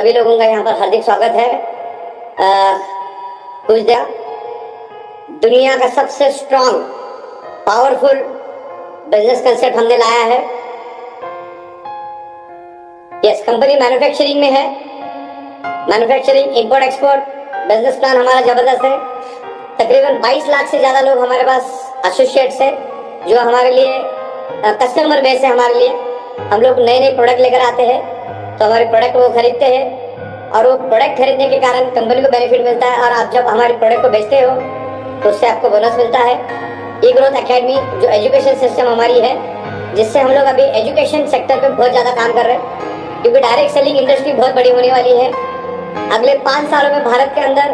सभी लोगों का यहाँ पर हार्दिक स्वागत है। कुछ दुनिया का सबसे स्ट्रॉन्ग पावरफुल बिजनेस कंसेप्ट हमने लाया है। यस, कंपनी मैन्युफैक्चरिंग में है। Manufacturing, import, export business plan हमारा जबरदस्त है। तकरीबन 22 लाख से ज्यादा लोग हमारे पास एसोसिएट्स है जो हमारे लिए कस्टमर बेस है। हमारे लिए हम लोग नए नए प्रोडक्ट लेकर आते हैं तो हमारे प्रोडक्ट वो खरीदते हैं और वो प्रोडक्ट खरीदने के कारण कंपनी को बेनिफिट मिलता है। और आप जब हमारे प्रोडक्ट को बेचते हो तो उससे आपको बोनस मिलता है। ई ग्रोथ एकेडमी जो एजुकेशन सिस्टम हमारी है, जिससे हम लोग अभी एजुकेशन सेक्टर पे बहुत ज़्यादा काम कर रहे हैं, क्योंकि डायरेक्ट सेलिंग इंडस्ट्री बहुत बड़ी होने वाली है। अगले 5 सालों में भारत के अंदर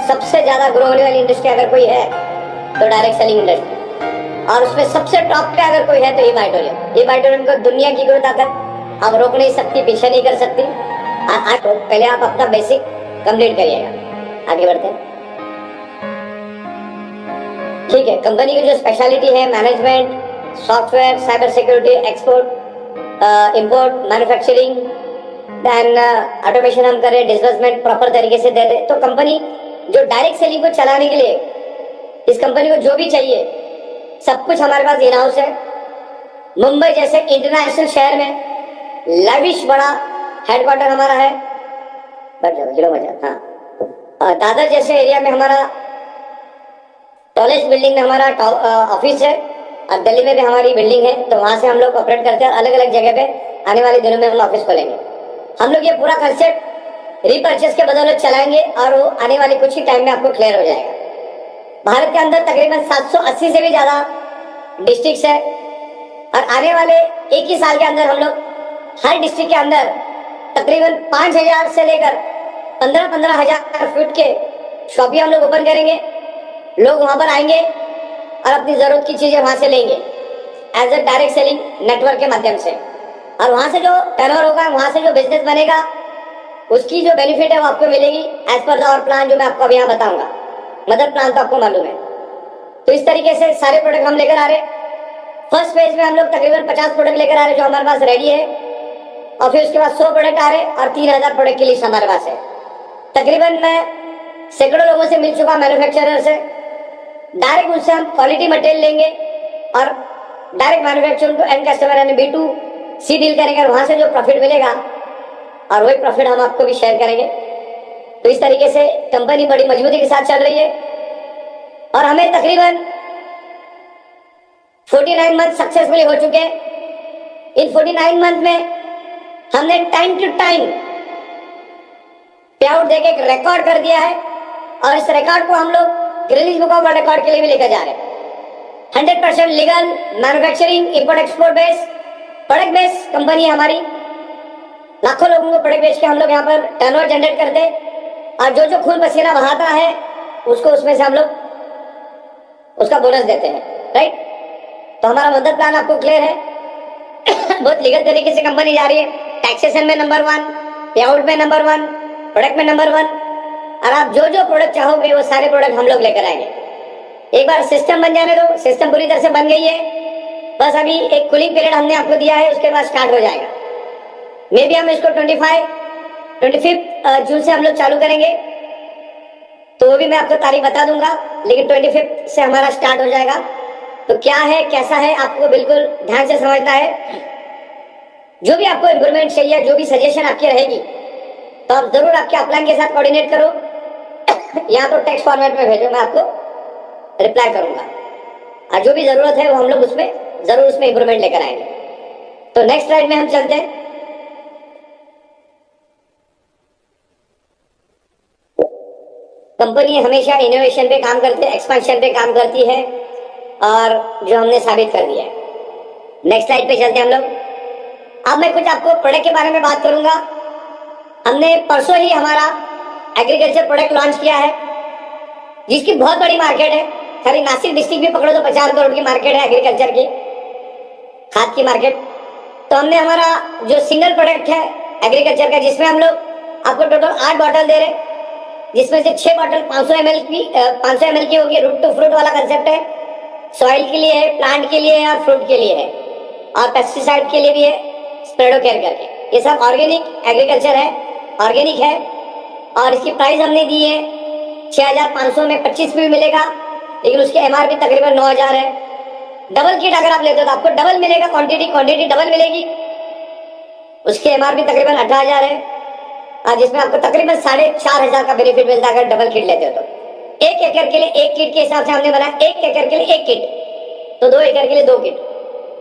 सबसे ज़्यादा ग्रो होने वाली इंडस्ट्री अगर कोई है तो डायरेक्ट सेलिंग इंडस्ट्री, और उसमें सबसे टॉप पे अगर कोई है तो ई बाइटोरियम को दुनिया की ग्रोथ आकर आप रोक नहीं सकती, पीछे नहीं कर सकती। पहले आप अपना बेसिक कंप्लीट करिएगा, आगे बढ़ते हैं। ठीक है, कंपनी की जो स्पेशलिटी है management, software, cyber security, export, import, manufacturing, then automation हम करें, डिस्बर्समेंट प्रॉपर तरीके से दे दे। तो कंपनी जो डायरेक्ट सेलिंग को चलाने के लिए इस कंपनी को जो भी चाहिए सब कुछ हमारे पास इन हाउस है। मुंबई जैसे इंटरनेशनल शहर में लविश बड़ा हेडक्वार्टर हमारा है। हाँ, दादर जैसे एरिया में हमारा टॉलेस्ट बिल्डिंग में हमारा ऑफिस है, और दिल्ली में भी हमारी बिल्डिंग है। तो वहां से हम लोग ऑपरेट करते हैं। अलग अलग जगह पे आने वाले दिनों में हम ऑफिस खोलेंगे। हम लोग ये पूरा कंसेप्ट रीपर्चेस के बदौलत चलाएंगे और वो आने वाले कुछ ही टाइम में आपको क्लियर हो जाएगा। भारत के अंदर तकरीबन 780 से भी ज्यादा डिस्ट्रिक्ट है, और आने वाले एक ही साल के अंदर हम लोग हर डिस्ट्रिक्ट के अंदर तकरीबन 5000 से लेकर 15,000 फीट के शॉपिंग हम लोग ओपन करेंगे। लोग वहां पर आएंगे और अपनी जरूरत की चीजें वहां से लेंगे as a direct selling network के माध्यम से। और वहां से जो टर्नओवर होगा, वहां से जो बिजनेस बनेगा, उसकी जो बेनिफिट है वो आपको मिलेगी एज पर आवर प्लान, जो मैं आपको अभी यहाँ बताऊंगा। मदर प्लान तो आपको मालूम है। तो इस तरीके से सारे प्रोडक्ट हम लेकर आ रहे हैं। फर्स्ट फेज में हम लोग तकरीबन 50 प्रोडक्ट लेकर आ रहे हैं जो हमारे पास रेडी है, और फिर उसके बाद 100 प्रोडक्ट आ रहे हैं और 3000 प्रोडक्ट की लिस्ट हमारे पास है। तकरीबन मैं सैकड़ों लोगों से मिल चुका, मैन्युफैक्चरर से। डायरेक्ट उनसे हम क्वालिटी मटेरियल लेंगे और डायरेक्ट मैन्युफैक्चर को एंड कस्टमर यानी B2C डील करेंगे, और वहां से जो प्रॉफिट मिलेगा और वही प्रॉफिट हम आपको भी शेयर करेंगे। तो इस तरीके से कंपनी बड़ी मजबूती के साथ चल रही है, और हमें तकरीबन 49 मंथ सक्सेसफुली हो चुके हैं। इन 49 मंथ में हमने टाइम टू टाइम पे आउट देके एक रिकॉर्ड कर दिया है, और इस रिकॉर्ड को हम लोग Guinness book of world record के लिए भी लेकर जा रहे हैं। 100% legal manufacturing, import export base, product base company है हमारी। लाखों लोगों को प्रोडक्ट बेच के हम लोग यहाँ पर टर्नओवर जनरेट करते हैं, और जो जो खून पसीना बहाता है उसको उसमें से हम लोग उसका बोनस देते हैं। राइट, तो हमारा मदद प्लान आपको क्लियर है। बहुत लीगल तरीके से कंपनी जा रही है। टैक्सेशन में नंबर 1, पे आउट में नंबर 1, प्रोडक्ट में नंबर 1, और आप जो जो प्रोडक्ट चाहोगे वो सारे प्रोडक्ट हम लोग लेकर आएंगे। एक बार सिस्टम बन जाने दो। सिस्टम पूरी तरह से बन गई है, बस अभी एक कूलिंग पीरियड हमने आपको दिया है, उसके बाद स्टार्ट हो जाएगा। मे बी हम इसको 25 जून से हम लोग चालू करेंगे, तो वो भी मैं आपको तारीख बता दूंगा, लेकिन 25 से हमारा स्टार्ट हो जाएगा। तो क्या है, कैसा है, आपको बिल्कुल ध्यान से समझना है। जो भी आपको इम्प्रूवमेंट चाहिए, जो भी सजेशन आपकी रहेगी, तो आप जरूर आपके अपलाइन के साथ कोऑर्डिनेट करो, या तो टेक्स्ट फॉर्मेट में भेजो, मैं आपको रिप्लाई करूंगा। और जो भी जरूरत है वो हम लोग उसमें जरूर उसमें इम्प्रूवमेंट लेकर आएंगे। तो नेक्स्ट स्लाइड में हम चलते हैं। कंपनी हमेशा इनोवेशन पे काम करती है, एक्सपेंशन पे काम करती है, और जो हमने साबित कर दिया है। नेक्स्ट स्लाइड पे चलते हैं हम लोग। अब मैं कुछ आपको प्रोडक्ट के बारे में बात करूंगा। हमने परसों ही हमारा एग्रीकल्चर प्रोडक्ट लॉन्च किया है, जिसकी बहुत बड़ी मार्केट है। खाली नासिक डिस्ट्रिक्ट भी पकड़ो तो 50 करोड़ की मार्केट है एग्रीकल्चर की, खाद की मार्केट। तो हमने हमारा जो सिंगल प्रोडक्ट है एग्रीकल्चर का, जिसमें हम लोग आपको टोटल 8 बॉटल दे रहे, जिसमें से 6 बॉटल 500 ml की होगी। रूट टू फ्रूट वाला कंसेप्ट है। सॉइल के लिए है, प्लांट के लिए है, और फ्रूट के लिए है, और पेस्टिसाइड के लिए भी है, स्प्रेडो केयर करके। ये सब ऑर्गेनिक एग्रीकल्चर है, ऑर्गेनिक है और इसकी प्राइस हमने दी है 6,500 में 25 पीवी मिलेगा, लेकिन उसकी एमआरपी तकरीबन 9,000 है। डबल किट अगर आप लेते हो तो आपको डबल मिलेगा, क्वांटिटी डबल मिलेगी। उसकी एमआरपी तकरीबन 18,000 है और जिसमें आपको तकरीबन 4,500 का बेनिफिट मिलता है अगर डबल किट लेते हो तो। 1 एकड़ के लिए 1 किट के हिसाब से हमने बनाया, 1 एकड़ के लिए 1 किट, तो 2 एकड़ के लिए 2 किट,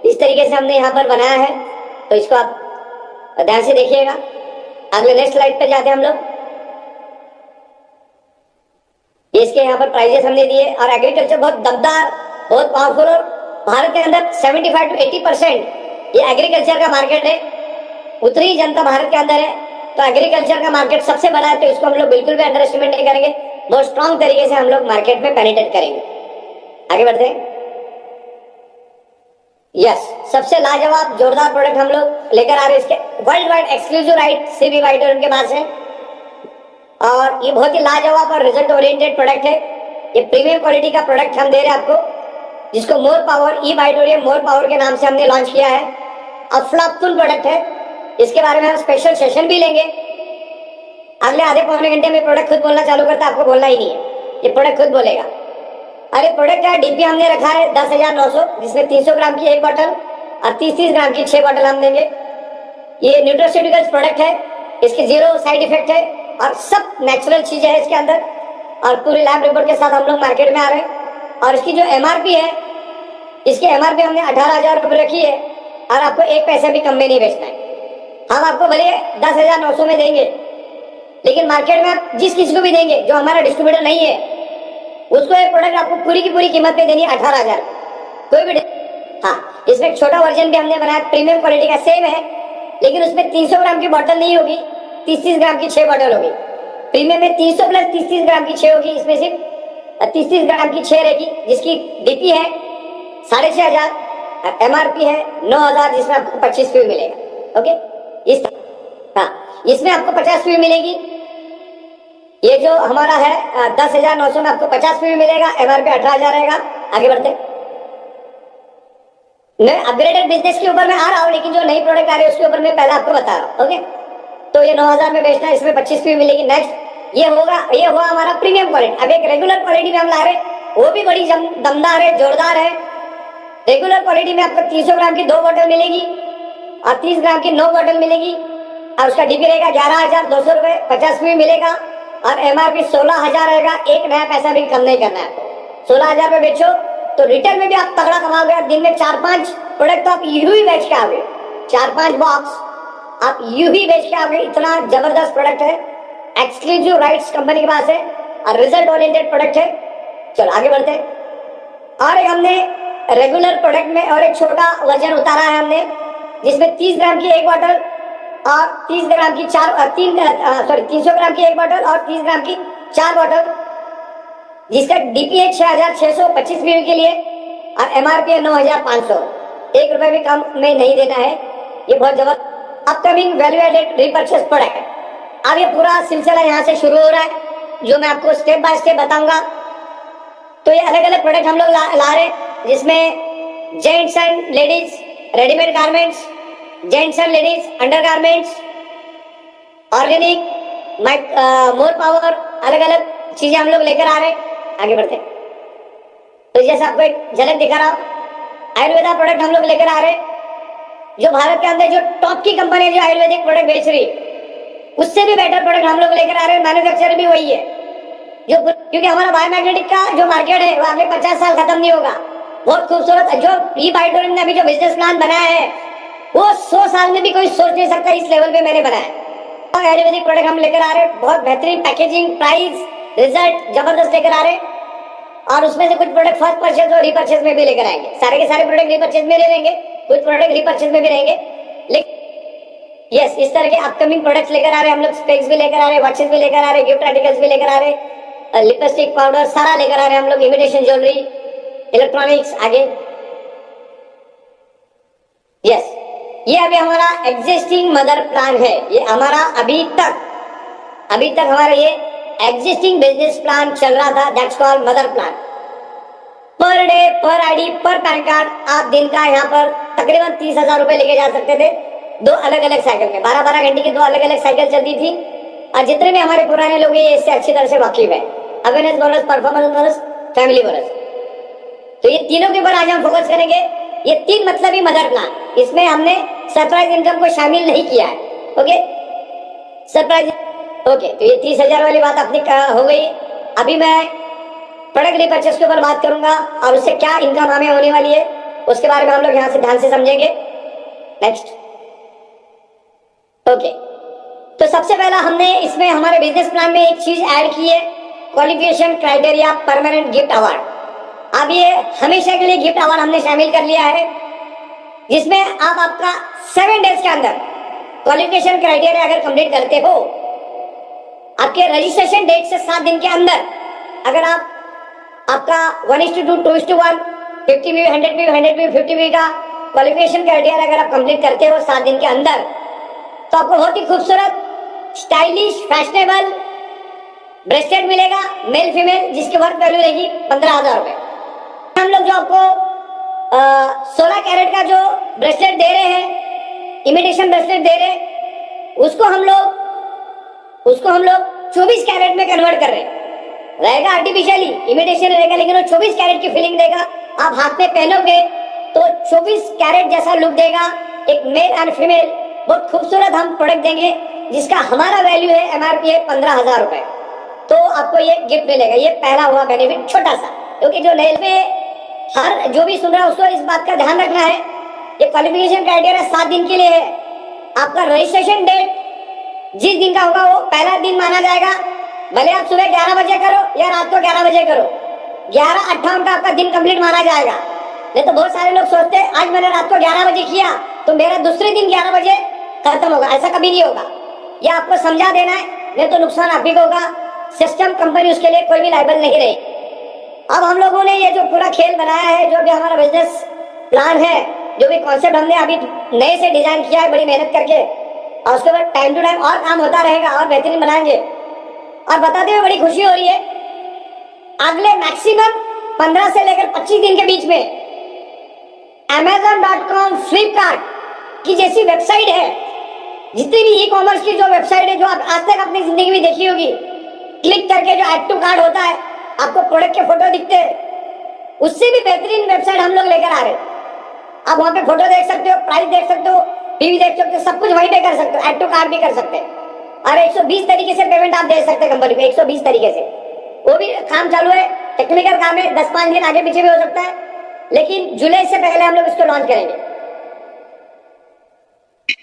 इस तरीके से हमने यहाँ पर बनाया है। तो इसको आप ध्यान से देखिएगा। अगले नेक्स्ट स्लाइड पे जाते हैं हम लोग। इसके यहाँ पर प्राइजेस हमने दिए और एग्रीकल्चर बहुत दमदार, बहुत पावरफुल, और भारत के अंदर 75 to 80% ये एग्रीकल्चर का मार्केट है। उत्तरी जनता भारत के अंदर है, तो एग्रीकल्चर का मार्केट सबसे बड़ा है, तो इसको हम लोग बिल्कुल भी अंडर एस्टिमेट नहीं करेंगे। बहुत स्ट्रॉन्ग तरीके से हम लोग मार्केट में पेनिट्रेट करेंगे। आगे बढ़ते हैं। यस, सबसे लाजवाब जोरदार प्रोडक्ट हम लोग लेकर आ रहे हैं। इसके world wide exclusive right CB wider उनके पास है और ये बहुत ही लाजवाब और रिजल्ट ओरिएंटेड प्रोडक्ट है। ये प्रीमियम क्वालिटी का प्रोडक्ट हम दे रहे हैं आपको, जिसको मोर पावर ई बाइडोरियम मोर पावर के नाम से हमने लॉन्च किया है। अफलातुन प्रोडक्ट है, इसके बारे में हम स्पेशल सेशन भी लेंगे। अगले आधे पौने घंटे में प्रोडक्ट खुद बोलना चालू करता है, आपको बोलना ही नहीं है, ये प्रोडक्ट खुद बोलेगा। अरे प्रोडक्ट का डीपी हमने रखा है 10,900, जिसमें 300 ग्राम की 1 बॉटल और 30 ग्राम की 6 बॉटल हम देंगे। ये न्यूट्रास्यूटिकल्स प्रोडक्ट है, इसके 0 साइड इफेक्ट है और सब नेचुरल चीजें है इसके अंदर, और पूरी लैब रिपोर्ट के साथ हम लोग मार्केट में आ रहे हैं। और इसकी जो एमआरपी है, इसकी एमआरपी हमने 18,000 रुपये रखी है और आपको 1 पैसा भी कम में नहीं बेचना है। हम आपको भले 10,900 में देंगे, लेकिन मार्केट में आप जिस किसी को भी देंगे जो हमारा डिस्ट्रीब्यूटर नहीं है, उसको ये प्रोडक्ट आपको पूरी की पूरी कीमत पे देनी है 18,000। कोई भी हाँ, इसमें एक छोटा वर्जन भी हमने बनाया, प्रीमियम क्वालिटी का, सेम है, लेकिन उसमें 300 ग्राम की बॉटल नहीं होगी, 30 ग्राम की 6 बॉटल होगी। प्रीमियम में 300 प्लस 30 ग्राम की 6 होगी, इसमें सिर्फ 30 ग्राम की 6 रहेगी, जिसकी डीपी है 6,500, एमआरपी है 9,000, जिसमें आपको 25 पीवी मिलेगा। ओके, इसमें आपको 50 पीवी मिलेगी। ये जो हमारा है 10,900 में आपको 50 पीवी मिलेगा, एमआरपी 18,000 रहेगा। आगे बढ़ते, मैं अपग्रेडेड बिजनेस के ऊपर मैं आ रहा हूँ, लेकिन जो नई प्रोडक्ट आ रही है उसके ऊपर मैं पहले आपको बता रहा हूँ। ओके, तो ये 9,000 में बेचना है, इसमें 25 पीवी मिलेगी। नेक्स्ट ये हुआ हमारा प्रीमियम क्वालिटी। अब एक रेगुलर क्वालिटी में हम ला रहे हैं, वो भी बड़ी दमदार है, जोरदार है। रेगुलर क्वालिटी में आपको 300 ग्राम की 2 बॉटल मिलेगी और 30 ग्राम की 9 बॉटल मिलेगी, और उसका डीपी रहेगा 11,200 रुपए, 50 पीवी मिलेगा और एमआरपी 16,000 रहेगा। एक नया पैसा भी कम नहीं करना है आपको। 16,000 में बेचो तो रिटेल में भी आप तगड़ा कमाओगे। दिन में 4-5 प्रोडक्ट तो आप यूं ही बेच के आओगे, 4-5 बॉक्स आप यूं ही बेच के आओगे। इतना जबरदस्त प्रोडक्ट है, एक्सक्लूसिव राइट्स कंपनी के पास है और रिजल्ट ओरिएंटेड प्रोडक्ट है। चलो आगे बढ़ते हैं। और एक हमने रेगुलर प्रोडक्ट में और एक छोटा वर्जन उतारा है हमने, जिसमें 30 ग्राम की 1 बॉटल और 30 ग्राम की 300 ग्राम की 1 बॉटल और 30 ग्राम की 4 बॉटल, जिसका डीपी है 6,625 पीवी के लिए और एमआरपी है 9,500। 1 रुपए भी कम में नहीं देना है। ये बहुत जबरदस्त upcoming value added repurchase product है। अब ये पूरा सिलसिला यहाँ से शुरू हो रहा है, जो मैं आपको स्टेप बाय स्टेप बताऊंगा। तो ये अलग अलग प्रोडक्ट हम लोग ला रहे हैं, जिसमें gents and ladies readymade garments, gents and ladies under garments, organic, more power, अलग अलग चीजें हम लोग लेकर आ रहे हैं। आगे बढ़ते हैं। तो जैसे आपको एक झलक दिखा रहा हूं, आयुर्वेदा प्रोडक्ट हम लोग लेकर आ रहे हैं, जो भारत के अंदर जो टॉप की कंपनी है जो आयुर्वेदिक प्रोडक्ट बेच रही है, उससे भी बेटर प्रोडक्ट हम लोग लेकर आ रहे हैं। मैन्युफैक्चरर भी वही है, जो क्योंकि हमारा बायोमैग्नेटिक का जो मार्केट है वो अगले 50 साल खत्म नहीं होगा। बहुत खूबसूरत जो ई बाइडोरियम ने अभी जो बिजनेस प्लान बनाया है, वो 100 साल में भी कोई सोच नहीं सकता इस लेवल पे मैंने बनाया। और आयुर्वेदिक प्रोडक्ट हम लेकर आ रहे हैं, बहुत बेहतरीन पैकेजिंग, प्राइस, रिजल्ट जबरदस्त लेकर आ रहे हैं। और उसमें से कुछ प्रोडक्ट फर्स्ट परचेज और रीपर्चेज में भी लेकर आएंगे। सारे के सारे प्रोडक्ट रीपर्चेज में ले लेंगे, कुछ प्रोडक्ट रीपर्चेज में भी रहेंगे। लेकिन यस, इस तरह के अपकमिंग प्रोडक्ट्स लेकर आ रहे हैं हम लोग। स्पेक्स भी लेकर आ रहे हैं, वॉचेस भी लेकर आ रहे हैं, गिफ्ट आर्टिकल्स भी लेकर आ रहे हैं, लिपस्टिक, पाउडर सारा लेकर आ रहे हैं हम लोग, इमिटेशन ज्वेलरी, इलेक्ट्रॉनिक्स। आगे यस, ये अभी हमारा एग्जिस्टिंग मदर प्लान है। ये हमारा अभी तक हमारा ये एग्जिस्टिंग बिजनेस प्लान चल रहा था, that's called mother plan. Per day, पर आईडी, पर पैन कार्ड आप दिन का यहाँ पर तकरीबन 30,000 रुपए लेके जा सकते थे। 2 अलग अलग साइकिल में 12-12 घंटे की 2 अलग अलग साइकिल चलती थी। और जितने भी हमारे पुराने लोग हैं ये इससे अच्छी तरह से वाकिफ है। Awareness bonus, performance bonus, family bonus, तो ये तीनों के ऊपर आज हम फोकस करेंगे। ये 3 मतलबी मदर प्लान, इसमें हमने सरप्राइज इनकम को शामिल नहीं किया है। Okay, surprise okay. तो ये 30,000 वाली बात अपनी हो गई। अभी मैं प्रोडक्ट रिपर्चेस के ऊपर बात करूंगा और उससे क्या इनकम हमें होने वाली है उसके बारे में हम लोग यहाँ से ध्यान से समझेंगे। Next, okay. तो सबसे पहला हमने इसमें हमारे बिजनेस प्लान में एक चीज ऐड की है, qualification criteria permanent gift award. अब ये हमेशा के लिए गिफ्ट अवार्ड हमने शामिल कर लिया है, जिसमें आप आपका 7 डेज के अंदर क्वालिफिकेशन क्राइटेरिया अगर कंप्लीट करते हो, आपके रजिस्ट्रेशन डेट से 7 दिन के अंदर अगर आप आपका 1:2, 2:1, 50 वी, 100 वी, 100 वी, 50 वी का क्वालिफिकेशन क्राइटेरिया अगर आप कंप्लीट करते हो 7 दिन के अंदर, तो आपको बहुत ही खूबसूरत, स्टाइलिश, फैशनेबल ब्रेसलेट मिलेगा, मेल फीमेल, जिसकी वर्थ वैल्यू रहेगी 15,000 रुपए। हम लोग जो आपको 16 कैरेट का जो ब्रेसलेट दे रहे हैं, इमिटेशन ब्रेसलेट दे रहे हैं, उसको हम लोग 24 कैरेट में कन्वर्ट कर रहे हैं। रहेगा आर्टिफिशियली, इमिटेशन रहेगा, लेकिन वो 24 कैरेट की फीलिंग देगा। आप हाथ में पहनोगे तो 24 कैरेट जैसा लुक देगा। एक मेल एंड फीमेल बहुत खूबसूरत हम प्रोडक्ट देंगे, जिसका हमारा वैल्यू है, एमआरपी है 15,000 रुपए। तो आपको ये गिफ्ट मिलेगा। ये पहला हुआ बेनिफिट, छोटा सा, क्योंकि जो नए में हर जो भी सुन रहा है उसको इस बात का ध्यान रखना है, ये क्वालिफिकेशन क्राइटेरिया 7 दिन के लिए है। आपका रजिस्ट्रेशन डेट जिस दिन का होगा वो पहला दिन माना जाएगा, भले आप सुबह 11 बजे करो या रात को 11 बजे करो, 11:58 का आपका दिन कंप्लीट माना जाएगा। नहीं तो बहुत सारे लोग सोचते हैं आज मैंने रात को 11 बजे किया तो मेरा दूसरे दिन 11 बजे खत्म होगा। ऐसा कभी नहीं होगा, ये आपको समझा देना है, नहीं तो नुकसान आप ही को होगा। सिस्टम कंपनी उसके लिए कोई भी लायबल नहीं रही। अब हम लोगों ने ये जो पूरा खेल बनाया है, जो भी हमारा बिजनेस प्लान है, जो भी कॉन्सेप्ट हमने अभी नए से डिजाइन किया है बड़ी मेहनत करके, और उसके बाद टाइम टू टाइम और काम होता रहेगा और बेहतरीन बनाएंगे। और बताते हुए बड़ी खुशी हो रही है, अगले मैक्सिमम 15 से लेकर 25 दिन के बीच में Amazon.com, फ्लिपकार्ट की जैसी वेबसाइट है, जितनी भी ई कॉमर्स की जो वेबसाइट है जो आप आज तक अपनी जिंदगी में देखी होगी, क्लिक करके जो ऐड टू कार्ट होता है, आपको प्रोडक्ट के फोटो दिखते हैं, उससे भी बेहतरीन वेबसाइट हम लोग लेकर आ रहे हैं। आप वहां पे फोटो देख सकते हो, प्राइस देख सकते हो, टीवी देख सकते हो, सब कुछ वहीं पे कर सकते हो, ऐड टू कार्ट भी कर सकते हैं। और 120 तरीके से पेमेंट आप दे सकते हैं कंपनी को, 120 तरीके से। वो भी काम चालू है, टेक्निकल काम है, 10-5 दिन आगे पीछे भी हो सकता है, लेकिन जुलाई से पहले हम लोग इसको लॉन्च करेंगे।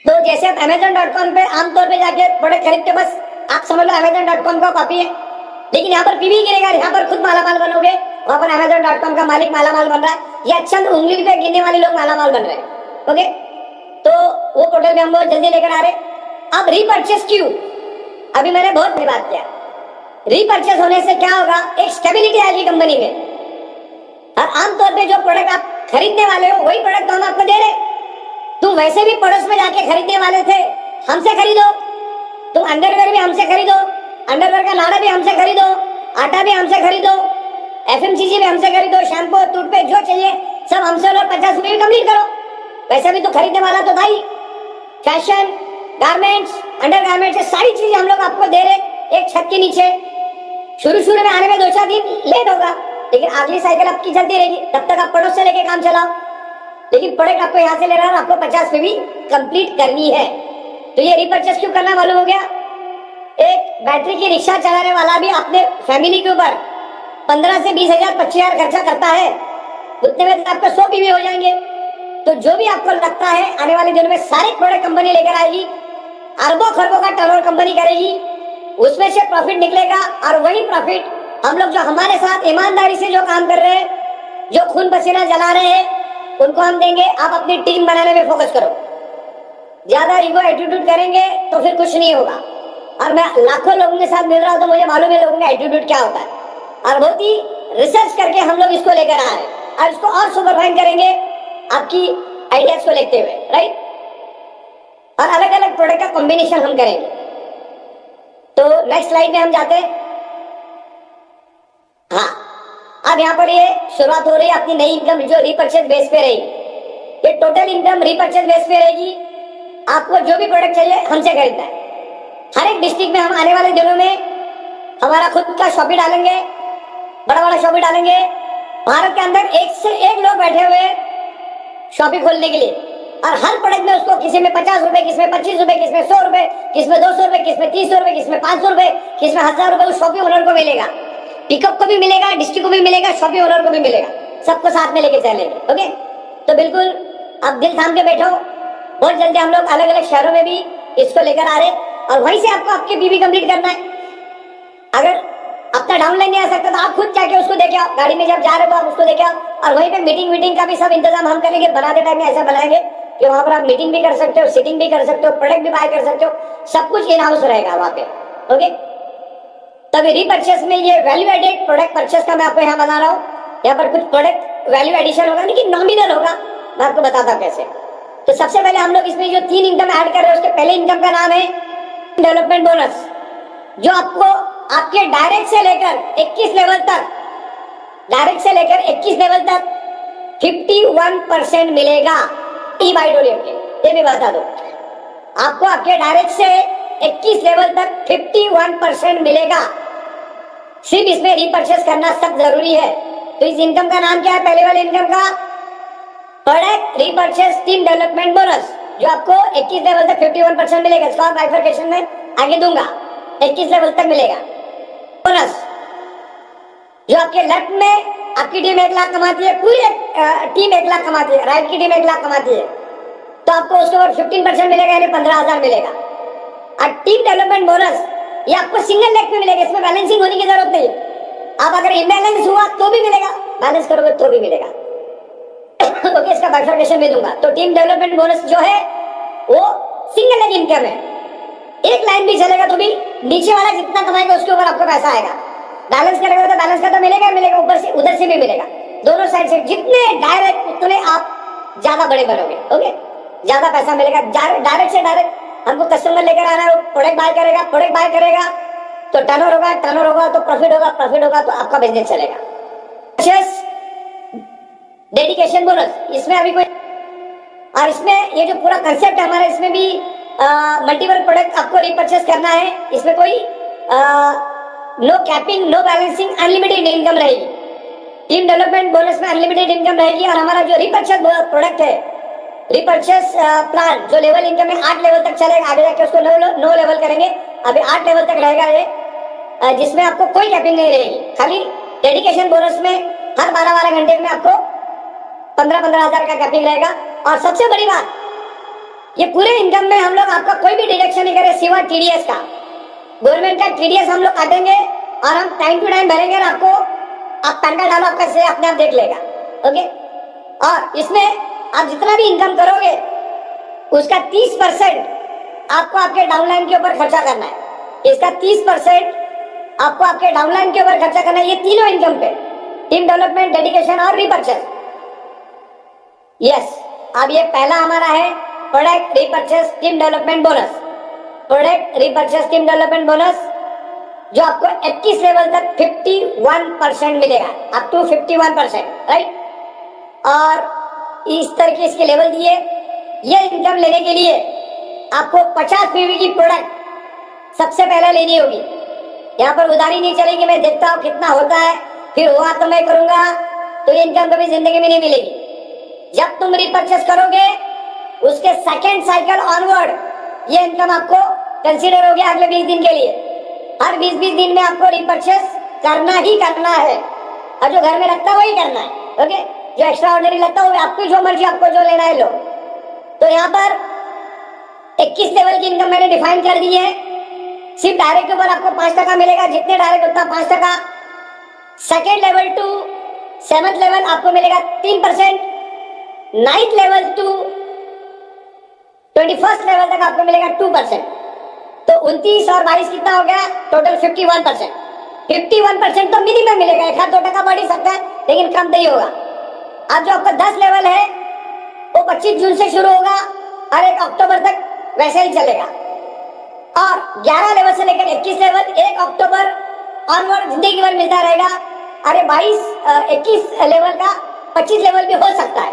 तो जैसे आप Amazon.com पे आमतौर पे जाके प्रोडक्ट खरीदते, बस आप समझ लो Amazon.com का कॉपी है, लेकिन यहाँ पर पीवी गिरेगा, यहाँ पर खुद मालामाल बनोगे, वहां पर Amazon.com का मालिक मालामाल बन रहा है, या चंद उंगली पे गिनने वाले लोग मालामाल बन रहे हैं। ओके, तो वो पोर्टल भी हम बहुत जल्दी लेकर आ रहे हैं। अब रीपरचेस क्यों? अभी मैंने बहुत बड़ी बात किया, रीपरचेस होने से क्या होगा, एक स्टेबिलिटी आएगी कंपनी में। और आमतौर पे जो प्रोडक्ट आप खरीदने वाले हो वही प्रोडक्ट तो हम आपको दे रहे। तुम वैसे भी पड़ोस में जाके खरीदने वाले थे, हमसे खरीदो। तुम अंडरवेयर भी हमसे खरीदो, अंडरवेयर का नाड़ा भी हमसे खरीदो, आटा भी हमसे खरीदो, एफएमसीजी भी हमसे खरीदो, शैम्पू, टूथपेस्ट जो चाहिए सब हमसे लो, 50 रुपये कंप्लीट करो। वैसे भी तो खरीदने वाला तो था ही। फैशन, गारमेंट्स, अंडर गारमेंट्स, सारी चीजें हम लोग आपको दे रहे एक छत के नीचे। शुरू में आने में 2-4 दिन लेट होगा, लेकिन अगली साइकिल आपकी चलती रहेगी, तब तक आप पड़ोस से लेके काम चलाओ। लेकिन प्रोडक्ट आपको यहाँ से ले रहा है, आपको 50 पे भी कंप्लीट करनी है। तो ये रिपर्चेस क्यों करना मालूम हो गया। एक बैटरी की रिक्शा चलाने वाला भी अपने फैमिली के ऊपर 15 से 20,000, 25,000 खर्चा करता है, उतने में तो आपका 100 पीवी हो जाएंगे। तो जो भी आपको लगता है आने वाले दिनों में सारे प्रोडक्ट कंपनी लेकर आएगी, अरबों खरबों का टर्नओवर कंपनी करेगी, उसमें से प्रॉफिट निकलेगा। और वही प्रॉफिट हम लोग जो हमारे साथ ईमानदारी से जो काम कर रहे हैं, जो खून पसीना जला रहे हैं, उनको हम देंगे। आप अपनी टीम बनाने में फोकस करो। ज्यादा ईगो एटीट्यूड करेंगे तो फिर कुछ नहीं होगा। और मैं लाखों लोगों के साथ मिल रहा हूं तो मुझे मालूम है लोगों का एटीट्यूड क्या होता है। और बहुत ही रिसर्च करके हम लोग इसको लेकर आ रहे हैं, और इसको और सुपरफाइन करेंगे आपकी आइडियाज को लेते हुए, राइट। और अलग अलग प्रोडक्ट का कॉम्बिनेशन हम करेंगे। तो नेक्स्ट स्लाइड में हम जाते हैं। हाँ, अब यहाँ पर ये शुरुआत हो रही है अपनी नई इनकम जो रीपरचेज बेस पे रहेगी। ये टोटल इनकम रीपरचेज बेस पे रहेगी। आपको जो भी प्रोडक्ट चाहिए हमसे खरीदना है, हर एक डिस्ट्रिक्ट में हम आने वाले दिनों में हमारा खुद का शॉपी डालेंगे, बड़ा बड़ा शॉपी डालेंगे। भारत के अंदर एक से एक लोग बैठे हुए शॉपी खोलने के लिए, और हर प्रोडक्ट में उसको किसी में 50 रुपए, किसमें 25 रुपए, किसमें 100 रुपए, किसमें 200 रुपए, किसमें 300 रुपए, किसमें 500 रुपए, किसमें 1000 रुपए उस शॉपी ओनर को मिलेगा। पिकअप को भी मिलेगा, डिस्ट्रिक्ट को भी मिलेगा, शॉपी ओनर को भी मिलेगा, सबको साथ में लेके चलेंगे। ओके, तो बिल्कुल आप दिल थाम के बैठो, बहुत जल्दी हम लोग अलग अलग शहरों में भी इसको लेकर आ रहे, और वहीं से आपको आपकी बीबी कंप्लीट करना है। अगर अपना डाउनलाइन नहीं आ सकता तो आप खुद जाके उसको देखे आओ, गाड़ी में जब जा रहे हो आप उसको देखे आओ, और वहीं पे मीटिंग का भी सब इंतजाम हम करेंगे। बनाते टाइम में ऐसा बनाएंगे कि वहां पर आप मीटिंग भी कर सकते हो, सिटिंग भी कर सकते हो, प्रोडक्ट भी बाय कर सकते हो, सब कुछ इन हाउस रहेगा वहां पे। ओके, तभी रीपरचेस में ये वैल्यू एडेड प्रोडक्ट परचेस का मैं आपको यहाँ बता रहा हूँ। यहाँ पर कुछ प्रोडक्ट वैल्यू एडिशन होगा, लेकिन नॉमिनल होगा, मैं आपको बताता हूँ कैसे। तो सबसे पहले हम लोग इसमें जो 3 इनकम ऐड कर रहे हैं, उसके पहले इनकम का नाम है डेवलपमेंट बोनस, जो आपको आपके डायरेक्ट से लेकर 21 लेवल तक, डायरेक्ट से लेकर 21 लेवल तक 51% मिलेगा ई बाइडोलियम के। ये भी बता दो, आपको आपके डायरेक्ट से 21 लेवल तक 51% मिलेगा। सिर्फ इसमें रीपरचेस करना सब जरूरी है। तो इस इनकम का नाम क्या है? पहले वाले इनकम का product repurchase team development bonus, जो आपको 21 लेवल तक 51% मिलेगा। इसका बाइफरकेशन में आगे दूंगा, 21 लेवल तक मिलेगा बोनस। जो आपके लेफ्ट में आपकी टीम 1 लाख कमाती है, पूरी टीम 1 लाख कमाती है, राइट की टीम 1 लाख कमाती है, तो आपको उसके ऊपर 15% मिलेगा, यानी 15,000 मिलेगा। और टीम डेवलपमेंट बोनस ये आपको सिंगल लेग में मिलेगा, इसमें बैलेंसिंग होने की जरूरत नहीं है। आप अगर इम्बैलेंस हुआ तो भी मिलेगा, बैलेंस करोगे तो भी मिलेगा। ओके, इसका बाइफरकेशन भी दूंगा। तो टीम डेवलपमेंट बोनस जो है वो सिंगल लेग इनकम है, एक लाइन भी चलेगा तो भी नीचे वाला जितना कमाएगा उसके ऊपर आपको पैसा आएगा। बैलेंस करेगा तो बैलेंस का तो मिलेगा मिलेगा, ऊपर से उधर से भी मिलेगा, दोनों साइड से जितने डायरेक्ट उतने आप ज्यादा बड़े बनोगे। ओके, ज्यादा पैसा मिलेगा। डायरेक्ट से डायरेक्ट हमको कस्टमर लेकर आना है, प्रोडक्ट बाय करेगा, प्रोडक्ट बाय करेगा तो टर्नओवर होगा तो प्रॉफिट होगा तो आपका बिजनेस चलेगा। डेडिकेशन बोनस, इसमें अभी कोई, और इसमें ये जो पूरा कंसेप्ट है हमारा, इसमें भी मल्टीपल प्रोडक्ट आपको रीपरचेस करना है। इसमें कोई no capping, no balancing, unlimited income रहेगी। टीम डेवलपमेंट बोनस में अनलिमिटेड इनकम रहेगी। और हमारा जो रीपरचेस प्रोडक्ट है, रीपरचेस प्लान, जो लेवल इनकम में 8 लेवल तक चलेगा, आगे जाके उसको 9 लेवल करेंगे, अभी 8 लेवल तक रहेगा ये, जिसमें आपको कोई कैपिंग नहीं रहेगी। खाली डेडिकेशन बोनस में हर 12-12 घंटे में आपको 15-15 हजार का कैपिंग रहेगा। और सबसे बड़ी बात, ये पूरे इनकम में हम लोग आपका कोई भी डिडक्शन नहीं करें सिवा टीडीएस का। गवर्नमेंट का टीडीएस हम लोग काटेंगे और हम टाइम टू टाइम भरेंगे, और आपको आप पैन कार्ड डालो, आपका से अपने आप देख लेगा। ओके, और इसमें आप जितना भी इनकम करोगे उसका 30% आपको आपके डाउनलाइन के ऊपर खर्चा करना है। इसका 30% आपको आपके डाउनलाइन के ऊपर खर्चा करना है, ये तीनों इनकम पे, टीम डेवलपमेंट, डेडिकेशन और रीपरचेस। यस, अब ये पहला हमारा है product repurchase team development bonus. Product repurchase team development bonus जो आपको 21 लेवल तक 51% मिलेगा, अप टू 51%, राइट। और इस तरह के इसके लेवल दिए। ये इनकम लेने के लिए आपको 50 पीवी की प्रोडक्ट सबसे पहले लेनी होगी। यहाँ पर उधारी नहीं चलेगी, मैं देखता हूँ कितना होता है, फिर हुआ तो मैं करूंगा, तो ये इनकम कभी जिंदगी में नहीं मिलेगी। जब तुम रीपरचेस करोगे उसके सेकेंड साइकिल ऑनवर्ड ये इनकम आपको कंसीडर होगी अगले 20 दिन के लिए। हर 20-20 दिन में आपको रीपरचेस करना ही करना है, और जो घर में लगता है वही करना है। ओके, जो एक्स्ट्रा ऑर्डिनरी लगता है वो आपकी जो मर्जी, आपको जो लेना है लो। तो यहाँ पर 21 लेवल की इनकम मैंने डिफाइन कर दी है। सिर्फ डायरेक्ट के ऊपर आपको 5% मिलेगा, जितने डायरेक्ट उतना 5%। Second level two 7th level आपको मिलेगा 3%। 9th level two 21st level तक आपको मिलेगा 2%। तो 29 और 22 कितना हो गया? टोटल 51%। 51% तो मिनिमम मिलेगा, 1-2% बढ़ ही सकता है, लेकिन कम नहीं होगा। अब जो आपका 10 लेवल है वो 25 जून से शुरू होगा और 1 अक्टूबर तक वैसे ही चलेगा। और 11 लेवल से लेकर 21 लेवल 1 अक्टूबर ऑनवर्ड जिंदगी भर मिलता रहेगा। अरे 21 लेवल का 25 लेवल भी हो सकता है,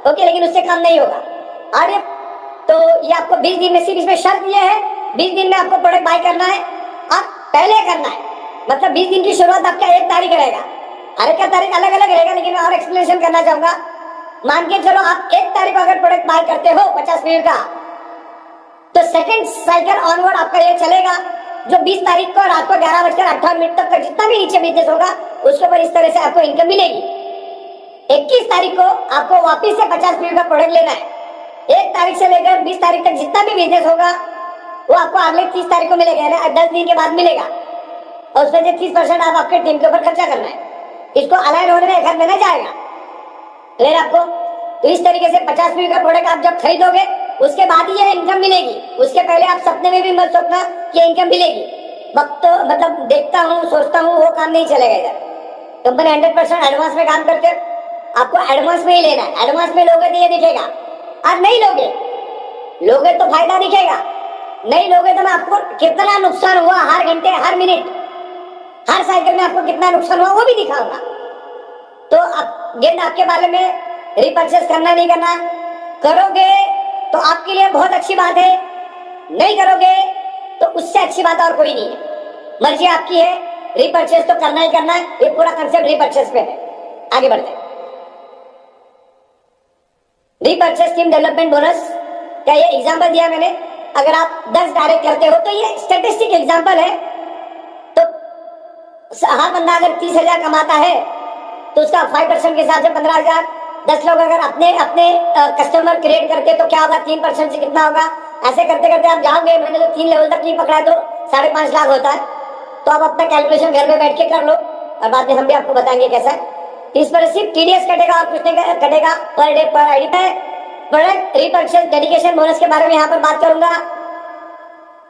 ओके, लेकिन उससे कम नहीं होगा। अरे तो ये आपको 20 दिन में, सिर्फ इसमें शर्त ये है 20 दिन में आपको प्रोडक्ट बाय करना है और पहले करना है, मतलब 20 दिन की शुरुआत आपका 1 तारीख रहेगा। हर एक का तारीख अलग अलग रहेगा, लेकिन मैं और एक्सप्लेनेशन करना चाहूंगा। मान के चलो आप 1 तारीख को अगर प्रोडक्ट बाय करते हो 50 मिनट का, तो सेकंड साइकिल ऑनवर्ड आपका ये चलेगा जो 20 तारीख को रात को 11:58 तक का जितना भी नीचे बिजनेस होगा उसके ऊपर इस तरह से आपको इनकम मिलेगी। 21 तारीख को आपको वापिस से 50 मिनट का प्रोडक्ट लेना है। 1 तारीख से लेकर 20 तारीख तक जितना भी बिजनेस होगा वो आपको अगले 30 तारीख को मिलेगा, ना 10 दिन के बाद मिलेगा, और उसमें से 30% आप आपके टीम के ऊपर खर्चा करना है। इसको अलाइन होने में 1 आध महीना जाएगा। क्लियर आपको? तो इस तरीके से 50 मिनट का प्रोडक्ट आप जब खरीदोगे उसके बाद ही ये इनकम मिलेगी। उसके पहले आप सपने में भी मत सोचना कि इनकम मिलेगी। वक्त तो मतलब देखता हूँ सोचता हूँ वो काम नहीं चलेगा इधर। कंपनी 100% एडवांस में काम करते हो, आपको एडवांस में ही लेना है। एडवांस में लोगे तो ये दिखेगा, और नहीं लोगे तो फायदा दिखेगा, नहीं लोगे तो मैं आपको कितना नुकसान हुआ हर घंटे हर मिनट हर साइकिल में आपको कितना नुकसान हुआ वो भी दिखाऊंगा। तो आप गेंद आपके बारे में रिपर्चेस करना नहीं करना, करोगे तो आपके लिए बहुत अच्छी बात है, नहीं करोगे तो उससे अच्छी बात और कोई नहीं है। मर्जी आपकी है, रिपर्चेस तो करना ही करना है। ये पूरा कंसेप्ट रिपर्चेस पे है। आगे बढ़ते हैं। रिपर्चेस टीम डेवलपमेंट बोनस का ये एग्जांपल दिया मैंने। अगर आप 10 डायरेक्ट करते हो तो ये स्टैटिस्टिक एग्जांपल है। तो हर बंदा अगर 30,000 कमाता है तो उसका 5% के हिसाब से 15,000। 10 लोग अगर अपने कस्टमर क्रिएट करते तो क्या होगा, 3% से कितना होगा। ऐसे करते करते आप जाओगे। मैंने तो 3 लेवल तक नहीं पकड़ा तो 5.5 लाख होता है। तो आप अपना कैलकुलेशन घर में बैठ के कर लो, और बाद में हम भी आपको बताएंगे कैसा है। इस पर सिर्फ टीडीएस कटेगा और कुछ नहीं कटेगा पर डे पर आईडी पे। प्रोडक्ट रिपर्चेस डेडिकेशन बोनस के बारे में यहाँ पर बात करूंगा।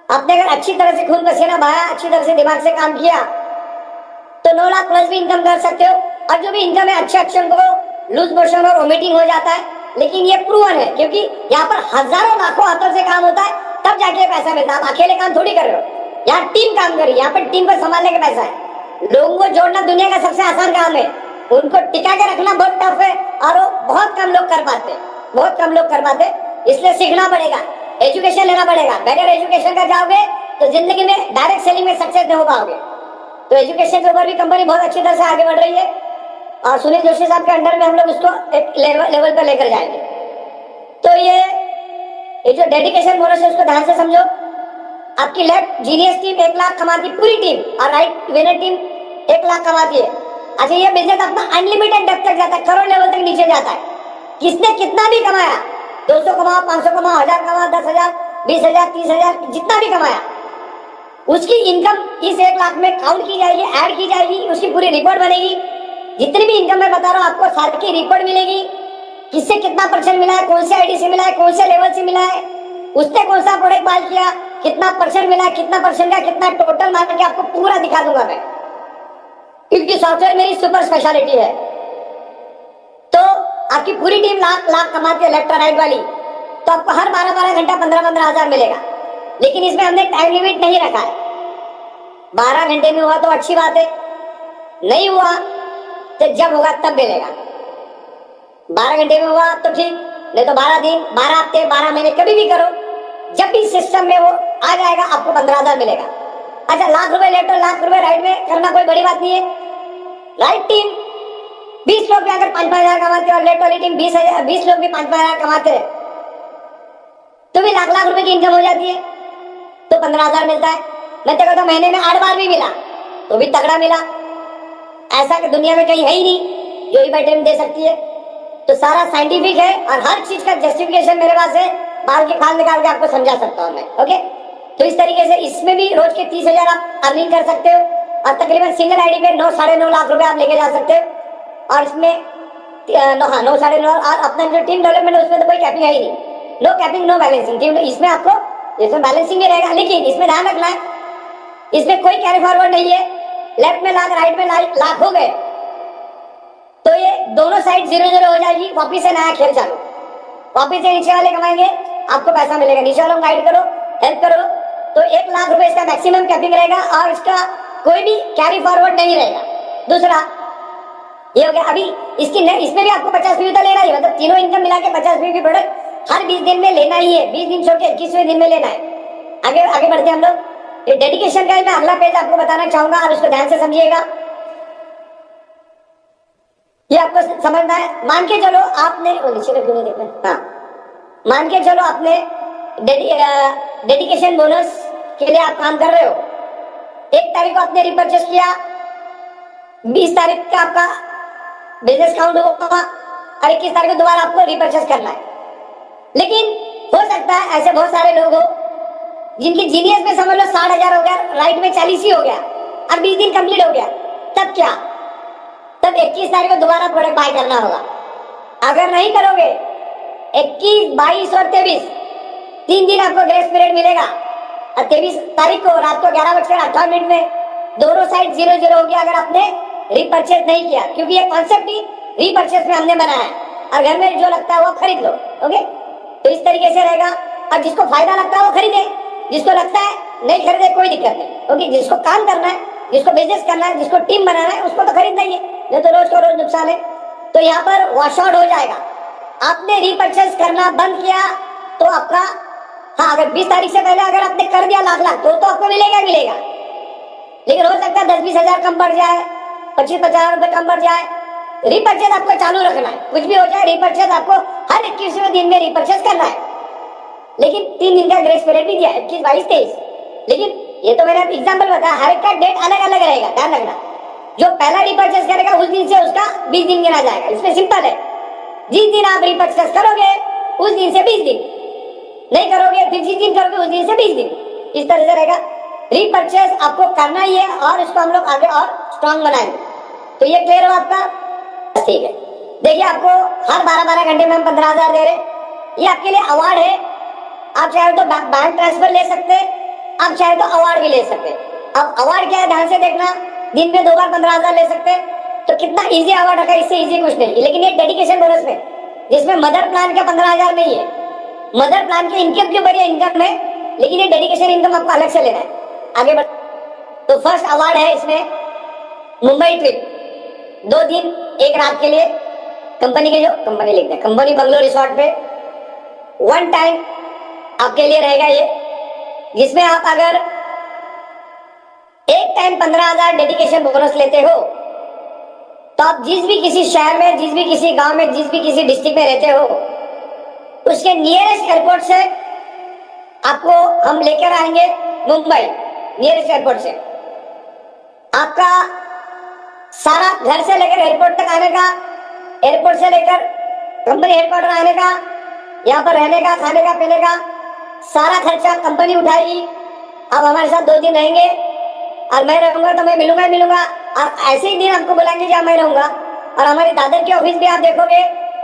आपने अगर अच्छी तरह से खून पसीना बहाया, अच्छी तरह से दिमाग से काम किया तो 9 लाख प्लस भी इनकम कर सकते हो। और जो भी इनकम है अच्छे उनको लूज मोशन और वोमिटिंग हो जाता है, लेकिन ये प्रूवन है क्योंकि यहाँ पर हजारों लाखों हाथों से काम होता है तब जाके पैसा मिलता है। आप अकेले काम थोड़ी कर रहे हो, यहाँ टीम काम कर रही है। यहाँ पर टीम को संभालने का पैसा है। लोगों को जोड़ना दुनिया का सबसे आसान काम है, उनको टिका के रखना बहुत टफ है और वो बहुत कम लोग कर पाते। इसलिए सीखना पड़ेगा, एजुकेशन लेना पड़ेगा। बगैर एजुकेशन का जाओगे तो जिंदगी में डायरेक्ट सेलिंग में सक्सेस नहीं हो पाओगे। तो एजुकेशन के ऊपर भी कंपनी बहुत अच्छी तरह से आगे बढ़ रही है, और सुनील जोशी साहब के अंडर में हम लोग उसको एक लेवल पर लेकर जाएंगे। तो ये जो डेडिकेशन बोनस है उसको ध्यान से समझो। आपकी लेफ्ट जीनियस टीम 1 लाख कमाती, पूरी टीम, और राइट विनर टीम 1 लाख कमाती है। अच्छा, ये बिजनेस अपना अनलिमिटेड डेप्थ तक जाता है, करोड़ लेवल तक नीचे जाता है। किसने कितना भी कमाया, 200 कमाओ, 500 कमाओ, 1000 कमाओ, 10,000, 20,000, 30,000, जितना भी कमाया, उसकी इनकम इस 1 लाख में काउंट की जाएगी, ऐड की जाएगी, उसकी पूरी रिपोर्ट बनेगी। जितनी भी इनकम मैं बता रहा हूँ आपको साथ की रिपोर्ट मिलेगी। किससे कितना परसेंट मिला है, कौन से आईडी से मिला है, कौन से लेवल से मिला है, उसने कौन सा प्रोडक्ट बाय किया, कितना परसेंट मिला है, कितना परसेंट का कितना टोटल मार के आपको पूरा दिखा दूंगा मैं, क्योंकि सॉफ्टवेयर मेरी सुपर स्पेशलिटी है। तो आपकी पूरी टीम लाख कमाती है लेफ्ट और राइट वाली, तो आपको हर 12 घंटा 15 हजार मिलेगा। लेकिन इसमें हमने टाइम लिमिट नहीं रखा है। 12 घंटे में हुआ तो अच्छी बात है, नहीं हुआ तो जब होगा तब मिलेगा। 12 घंटे में हुआ तो ठीक, नहीं तो 12 दिन, 12 हफ्ते, 12 महीने, कभी भी करो, जब भी सिस्टम में वो आ जाएगा आपको 15,000 मिलेगा। अच्छा, लाख रुपए लेफ्ट और लाख रुपए राइट में करना कोई बड़ी बात नहीं है। राइट टीम 20 लोग भी अगर 5-5 हजार कमाते और लेफ्ट वाली टीम 20 लोग भी 5-5 हजार कमाते तो भी लाख रुपए की इनकम हो जाती है, तो 15,000 मिलता है। मैं तो कहता हूं महीने में 8 बार भी मिला तो भी तगड़ा मिला। ऐसा कि दुनिया में कहीं है ही नहीं जो ही बैठे दे सकती है। तो सारा साइंटिफिक है और हर चीज का जस्टिफिकेशन मेरे पास है, बाल की खाल निकाल के आपको समझा सकता हूं मैं। ओके, तो इस तरीके से इसमें भी रोज के 30,000 आप अर्निंग कर सकते हो, और तकरीबन सिंगल आईडी पे 9-9.5 लाख रुपए आप लेके जा सकते हो। और इसमें 9-9.5 और अपना जो टीम डेवलपमेंट है उसमें तो कोई कैपिंग है ही नहीं, no capping no balancing team. इसमें आपको इसमें बैलेंसिंग भी रहेगा, लेकिन इसमें ध्यान रखना है इसमें कोई कैरी फॉरवर्ड नहीं है। लेफ्ट में लाख राइट में लाख हो गए तो ये दोनों साइड 0-0 हो जाएगी, वापिस से नया खेल चालू। वापिस से नीचे वाले कमाएंगे, आपको पैसा मिलेगा, नीचे वालों को गाइड करो, हेल्प करो। तो 1 लाख रुपए इसका मैक्सिमम कैपिंग रहेगा और इसका कोई भी कैरी फॉरवर्ड नहीं रहेगा। दूसरा ये हो गया। अभी इसमें भी आपको 50 तो लेना ही, मतलब तीनों इनकम मिला के 50 की प्रोडक्ट हर 20 दिन में लेना ही है। 20 दिन छोड़ के 21वें दिन में लेना है। आगे आगे बढ़ते हैं हम लोग। ये डेडिकेशन का मैं अगला पेज आपको बताना चाहूंगा और उसको ध्यान से समझिएगा। ये आपको समझना है। मान के चलो आपने नीचे क्यों नहीं देखना, हाँ, मान के चलो आपने डेडिकेशन बोनस के लिए आप काम कर रहे हो। 1 तारीख को आपने रिपर्चेस किया, 20 तारीख का आपका बिजनेस काउंट होगा और 21 तारीख को दोबारा आपको रिपर्चेस करना है। लेकिन हो सकता है ऐसे बहुत सारे लोग हो जिनकी जीनियस में समझ लो 60,000 हो गया, राइट में 40 ही हो गया और 20 दिन कंप्लीट हो गया। तब क्या? तब 21 तारीख को दोबारा प्रोडक्ट बाय करना होगा। अगर नहीं करोगे 21, 22 और 23 3 दिन आपको ग्रेस पीरियड मिलेगा और 23 तारीख को रात को 11:58 में दोनों साइड 0-0 हो गया अगर आपने रिपर्चेस नहीं किया, क्योंकि ये कॉन्सेप्ट ही रिपर्चेस में हमने बनाया है। और घर में जो लगता है वो खरीद लो। ओके, तो इस तरीके से रहेगा। और जिसको फायदा लगता है वो खरीदे, जिसको लगता है नहीं खरीदे कोई दिक्कत नहीं। ओके, जिसको काम करना है, जिसको बिजनेस करना है, जिसको टीम बनाना है, उसको तो खरीदना ही है, नहीं तो रोज का रोज नुकसान है। तो यहाँ पर वॉश आउट हो जाएगा। आपने रिपर्चेस करना बंद किया तो आपका, हाँ, अगर 20 तारीख से पहले अगर आपने कर दिया लाख तो आपको मिलेगा। लेकिन हो सकता है 10-20 हजार कम बढ़ जाए, 25-50 हजार रुपए कम बढ़ जाए। रिपर्चेस आपको चालू रखना है, कुछ भी हो जाए रिपर्चेस आपको हर 21वें दिन में रिपर्चेस करना है। लेकिन 3 दिन का ग्रेस पीरियड भी दिया, 21, 22, 23। लेकिन ये तो मैंने एग्जाम्पल बताया, हर एक का डेट अलग अलग रहेगा, ध्यान रखना। जो पहला रिपर्चेस करेगा उस दिन से उसका 20 दिन गिना जाएगा। इसमें सिंपल है, जिस दिन आप रिपर्चेस करोगे उस दिन से 20 दिन, नहीं करोगे फिर जिस दिन करोगे उस दिन से 20 दिन, इस तरह से रहेगा। रिपर्चेस आपको करना ही है और इसको हम लोग आगे और स्ट्रॉन्ग बनाएंगे। तो ये क्लियर हो आपका? ठीक है। देखिए, आपको हर 12-12 घंटे में हम 15,000 दे रहे हैं। ये आपके लिए अवार्ड है। आप चाहे तो बैंक ट्रांसफर ले सकते, आप चाहे तो अवार्ड भी ले सकते। अब अवार्ड क्या है ध्यान से देखना, दिन में 2 बार 15,000 ले सकते। तो कितना इजी अवार्ड रखा, इससे इजी कुछ नहीं। लेकिन ये डेडिकेशन बोनस में, जिसमें मदर प्लान का 15,000 नहीं है, मदर प्लान की इनकम क्यों बढ़िया इनकम है, लेकिन ये डेडिकेशन इनकम आपको अलग से लेना है। आगे बढ़, तो फर्स्ट अवार्ड है इसमें मुंबई ट्रिप, 2 दिन 1 रात के लिए कंपनी के, जो कंपनी लिखते हैं, कंपनी बंगलो रिसोर्ट पे 1 टाइम आपके लिए रहेगा ये, जिसमें आप अगर एक टाइम 15,000 डेडिकेशन बोनस लेते हो तो आप जिस भी किसी शहर में, जिस भी किसी गांव में, जिस भी किसी डिस्ट्रिक्ट में रहते हो, उसके नियरेस्ट एयरपोर्ट से आपको हम लेकर आएंगे मुंबई नियरेस्ट एयरपोर्ट से। आपका सारा घर से लेकर एयरपोर्ट तक आने का, एयरपोर्ट से लेकर कंपनी हेडक्वार्टर आने का, यहाँ पर रहने का, खाने का, पीने का सारा खर्चा कंपनी उठाएगी। आप हमारे साथ 2 दिन रहेंगे और मैं रहूंगा तो मैं मिलूंगा ही मिलूंगा। और ऐसे ही दिन आपको बुलाएंगे जहाँ मैं रहूंगा। और हमारी दादर के ऑफिस भी आप देखोगे,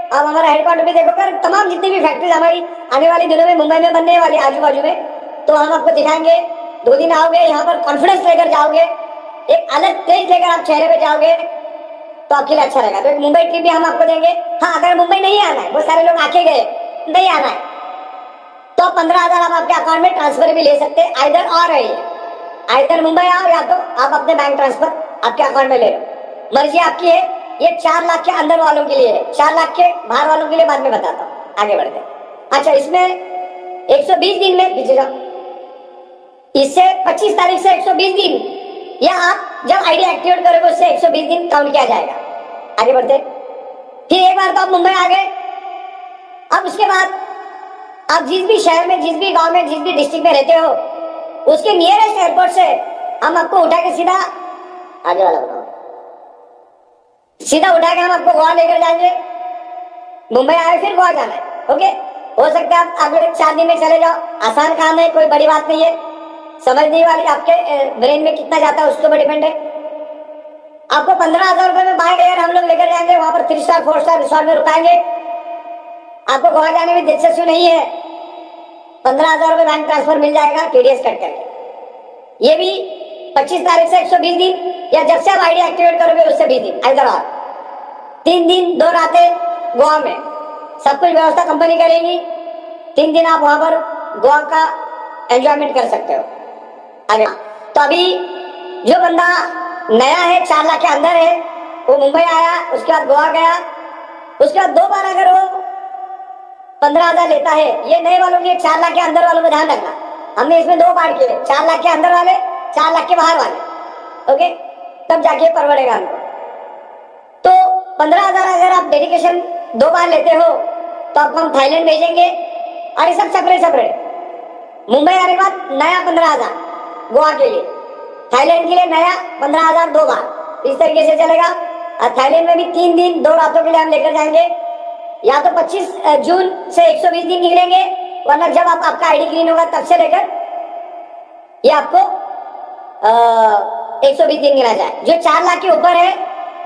आप हमारा हेडक्वार्टर भी देखोगे, तमाम जितनी भी फैक्ट्रीज हमारी आने वाले दिनों में मुंबई में बनने वाली आजू बाजू में, तो हम आपको दिखाएंगे। 2 दिन आओगे, यहाँ पर कॉन्फिडेंस लेकर जाओगे, एक अलग तेज लेकर आप चेहरे पे जाओगे, तो आपके लिए अच्छा रहेगा। तो एक मुंबई ट्रिप भी हम आपको देंगे। हाँ, अगर मुंबई नहीं आना है, बहुत सारे लोग आके गए, नहीं आना है, तो 15,000 आप आपके अकाउंट में ट्रांसफर भी ले सकते हैं। आइदर और है, आइदर मुंबई आओ या तो आप अपने बैंक ट्रांसफर आपके अकाउंट में ले लो, मर्जी आपकी है। ये 4 लाख के अंदर वालों के लिए है, 4 लाख के बाहर वालों के लिए बाद में बताता हूँ। आगे बढ़ते हैं। अच्छा, इसमें 120 दिन में पीछे जाओ, इससे 25 तारीख से 120 दिन, या आप जब आईडी एक्टिवेट करोगे उससे 120 दिन काउंट किया जाएगा। आगे बढ़ते हैं। फिर एक बार तो आप मुंबई आ गए, अब उसके बाद आप जिस भी शहर में, जिस भी गांव में, जिस भी डिस्ट्रिक्ट में रहते हो, उसके नियरेस्ट एयरपोर्ट से हम आपको उठा के सीधा, आगे वाला बताओ, सीधा उठा के हम आपको गोवा लेकर जाएंगे। मुंबई आए फिर गोवा जाना है। ओके, हो सकता है आप अगले 4 दिन में चले जाओ, आसान काम है, कोई बड़ी बात नहीं है। समझने वाली आपके ब्रेन में कितना जाता है उसके ऊपर डिपेंड है। आपको 15,000 रुपए में बाय एयर हम लोग लेकर जाएंगे, वहां पर 3 स्टार 4 स्टार रिसोर्ट में रुकाएंगे। आपको गोवा जाने में दिलचस्पी नहीं है, 15,000 रुपए बैंक ट्रांसफर मिल जाएगा टीडीएस कट करके। ये भी 25 तारीख से 120 दिन, या जब से आप आईडी एक्टिवेट करोगे उससे 20 दिन, हैदराबाद 3 दिन 2 रातें गोवा में, सब कुछ व्यवस्था कंपनी करेगी। 3 दिन आप वहां पर गोवा का एंजॉयमेंट कर सकते हो। आगे तो अभी जो बंदा नया है, 4 लाख के अंदर है, वो मुंबई आया, उसके बाद गोवा गया, उसके बाद 2 बार अगर वो 15,000 लेता है, ये नए वालों के 4 लाख के अंदर वालों को ध्यान रखना, हमने इसमें दो पार्ट किए, 4 लाख के अंदर वाले, 4 लाख के बाहर वाले। ओके, तब जाके परवड़ेगा हमको। तो 15,000 अगर आप डेडिकेशन 2 बार लेते हो तो आपको हम थाईलैंड भेजेंगे, और ये सब सेपरेट सेपरेट। मुंबई आने के बाद नया 15,000 गोवा के लिए, थाईलैंड के लिए नया 15,000 2 बार, इस तरीके से चलेगा। और थाईलैंड में भी 3 दिन 2 रातों के लिए हम लेकर जाएंगे। या तो 25 जून से 120 दिन निकलेंगे, वरना जब आपका आईडी ग्रीन होगा तब से लेकर ये आपको 120 दिन गिना जाए। जो 4 लाख के ऊपर है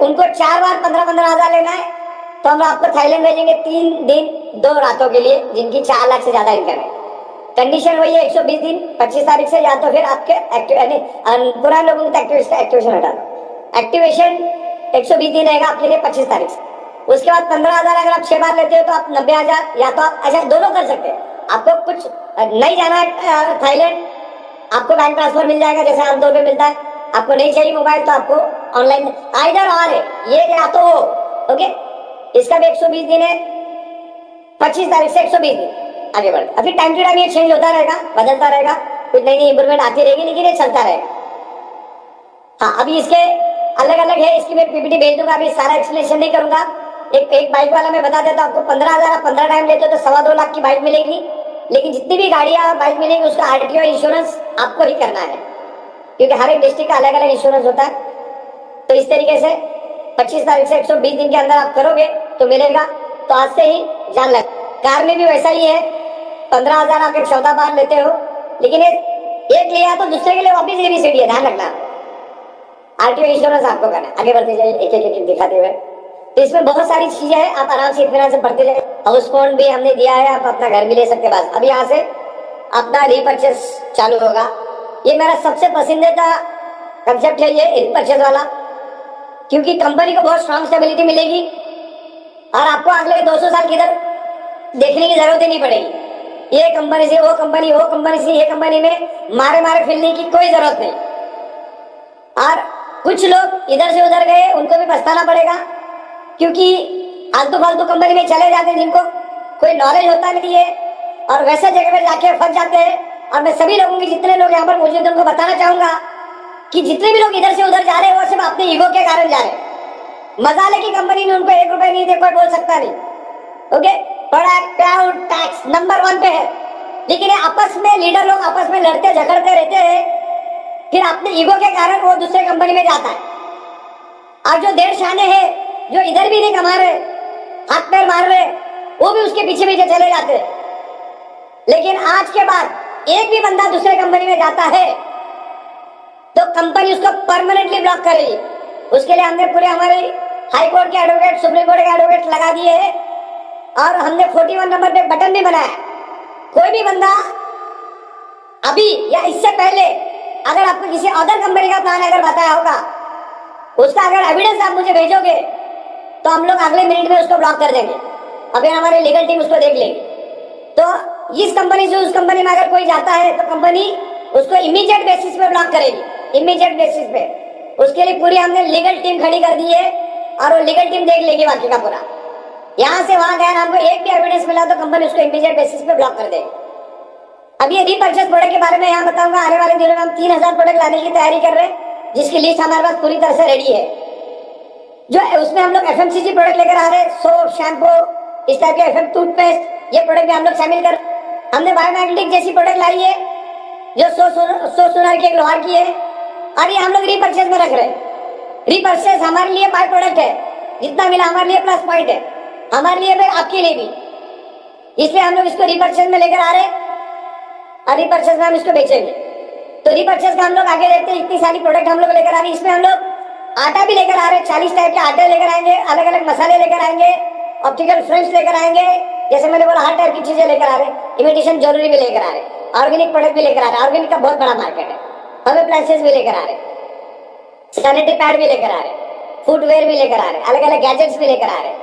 उनको 4 बार 15,000 लेना है, तो हम आपको थाईलैंड भेजेंगे 3 दिन 2 रातों के लिए, जिनकी 4 लाख से ज्यादा इनकम है। कंडीशन वही है 120 दिन 25 तारीख से, या तो फिर आपके पुराने लोगों को एक्टिवेशन हटा दो। एक्टिवेशन 120 दिन रहेगा आपके लिए 25 तारीख से। उसके बाद 15,000 अगर आप 6 बार लेते हो तो आप 90,000, या तो आप ऐसा दोनों कर सकते हैं। आपको कुछ नहीं जाना है थाईलैंड, आपको बैंक ट्रांसफर मिल जाएगा जैसे आमतौर पे मिलता है। आपको नहीं चाहिए मोबाइल तो आपको ऑनलाइन आइदर और है, ये या तो हो। ओके, इसका भी 120 दिन है, 25 तारीख से 120 दिन आगे बढ़। अभी टाइम टू टाइम ये चेंज होता रहेगा, बदलता रहेगा, कुछ नई नई इंप्रूवमेंट आती रहेगी, लेकिन ये चलता रहेगा। हाँ, अभी इसके अलग अलग है, इसकी मैं पीपीटी भेज दूंगा, अभी सारा एक्सप्लेनेशन नहीं करूंगा। एक बाइक वाला मैं बता देता हूँ आपको, 15,000 आप 15 टाइम लेते हो तो 2.25 लाख की बाइक मिलेगी। लेकिन जितनी भी गाड़ियां बाइक मिलेगी उसका आरटीओ इंश्योरेंस आपको ही करना है, क्योंकि हर एक डिस्ट्रिक्ट का अलग अलग इंश्योरेंस होता है। तो इस तरीके से 25 तारीख से 120 दिन के अंदर आप करोगे तो मिलेगा। तो आज से ही जान लग। कार में भी वैसा ही है, 15,000 आप 14 बार लेते हो, लेकिन एक लिया तो दूसरे के लिए वापिस ये भी सीढ़ी है, ध्यान रखना। आरटीओ इंश्योरेंस आपको करना है। आगे बढ़ते जाइए एक एक दिखाते हुए। तो इसमें बहुत सारी चीजें हैं, आप आराम से इत्मीनान से पढ़ते जाइए। हाउस फोन भी हमने दिया है, आप अपना घर भी ले सकते हैं। बस अब यहाँ से अपना रीपर्चेस चालू होगा। ये मेरा सबसे पसंदीदा कंसेप्ट है ये रीपर्चेस वाला, क्योंकि कंपनी को बहुत स्ट्रांग स्टेबिलिटी मिलेगी और आपको अगले 200 साल किधर देखने की जरूरत ही नहीं पड़ेगी। ये कंपनी से वो कंपनी, वो कंपनी से ये कंपनी में मारे मारे फिरने की कोई जरूरत नहीं। और कुछ लोग इधर से उधर गए, उनको भी पछताना पड़ेगा, क्योंकि आलतू फालतू कंपनी में चले जाते हैं जिनको कोई नॉलेज होता नहीं है, और वैसे जगह पे जाके फंस जाते हैं। और मैं सभी लोगों की, जितने लोग यहाँ पर मौजूद हैं, उनको बताना चाहूंगा कि जितने भी लोग इधर से उधर जा रहे हैं वो सिर्फ अपने ईगो के कारण जा रहे हैं। मजाले की कंपनी ने उनको 1 रुपए नहीं दे, कोई बोल सकता नहीं। Okay, product proud tax number 1 पे है, लेकिन आपस में लीडर लोग आपस में लड़ते झगड़ते रहते हैं, फिर अपने ईगो के कारण वो दूसरे कंपनी में जाता है। और जो देर शाने हैं, जो इधर भी नहीं कमा रहे, हाथ पैर मार रहे, वो भी उसके पीछे पीछे चले जाते। लेकिन आज के बाद एक भी बंदा दूसरे कंपनी में जाता है तो कंपनी उसको परमानेंटली ब्लॉक करेगी। उसके लिए हमने पूरे हमारे हाई कोर्ट के एडवोकेट, सुप्रीम कोर्ट के एडवोकेट लगा दिए हैं, और हमने 41 नंबर पे बटन भी बनाया। कोई भी बंदा अभी या इससे पहले अगर आपको किसी अदर कंपनी का प्लान अगर बताया होगा, उसका अगर एविडेंस आप मुझे भेजोगे तो हम लोग अगले मिनट में उसको ब्लॉक कर देंगे। अभी हमारी लीगल टीम उसको देख लेगी। तो इस कंपनी से उस कंपनी में अगर कोई जाता है तो कंपनी उसको इमीडिएट बेसिस पे ब्लॉक करेगी, इमीडिएट बेसिस पे। उसके लिए पूरी हमने लीगल टीम खड़ी कर दी है, और वो लीगल टीम देख लेगी बाकी का पूरा। यहाँ से वहां गया, हमको एक भी एविडेंस मिला तो कंपनी उसको इमीडिएट बेसिस पे ब्लॉक कर देगी। अब ये रीपर्चेस प्रोडक्ट के बारे में यहाँ बताऊंगा। आने वाले दिनों में हम 3,000 प्रोडक्ट लाने की तैयारी कर रहे हैं, जिसकी लिस्ट हमारे पास पूरी तरह से रेडी है। जो उसमें हम लोग FMCG प्रोडक्ट लेकर आ रहे हैं, सोप, शैम्पू, इस टाइप के FM टूथपेस्ट, ये प्रोडक्ट भी हम लोग शामिल कर। हमने बायोमैग्नेटिक जैसी प्रोडक्ट लाई है जो 100 सोनार की, 1 लोहार की है, और ये हम लोग रीपर्चेस में रख रहे हैं। रीपर्चेस हमारे लिए बाय प्रोडक्ट है, जितना मिला हमारे लिए प्लस पॉइंट है, हमारे लिए भी आपके लिए भी। इसलिए हम लोग इसको रीपर्चेस में लेकर आ रहे हैं, और रीपर्चेस में हम इसको बेचेंगे। तो रीपर्चेस का हम लोग आगे देखते हैं। इतनी सारी प्रोडक्ट हम लोग लेकर आ रहे हैं। इसमें हम लोग आटा भी लेकर आ रहे हैं, 40 टाइप के आटे लेकर आएंगे, अलग अलग मसाले लेकर आएंगे, ऑप्टिकल फ्रेम्स लेकर आएंगे, जैसे मैंने बोला हर टाइप की चीजें लेकर आ रहे हैं। इमिटेशन ज्वेलरी भी लेकर आ रहे हैं, ऑर्गेनिक प्रोडक्ट भी लेकर आ रहे हैं। ऑर्गेनिक का बहुत बड़ा मार्केट है। हम अप्लायंसेस भी लेकर आ रहे हैं, सैनिटरी पैड भी लेकर आ रहे हैं, फुटवेयर भी लेकर आ रहे हैं, अलग अलग गैजेट्स भी लेकर आ रहे हैं,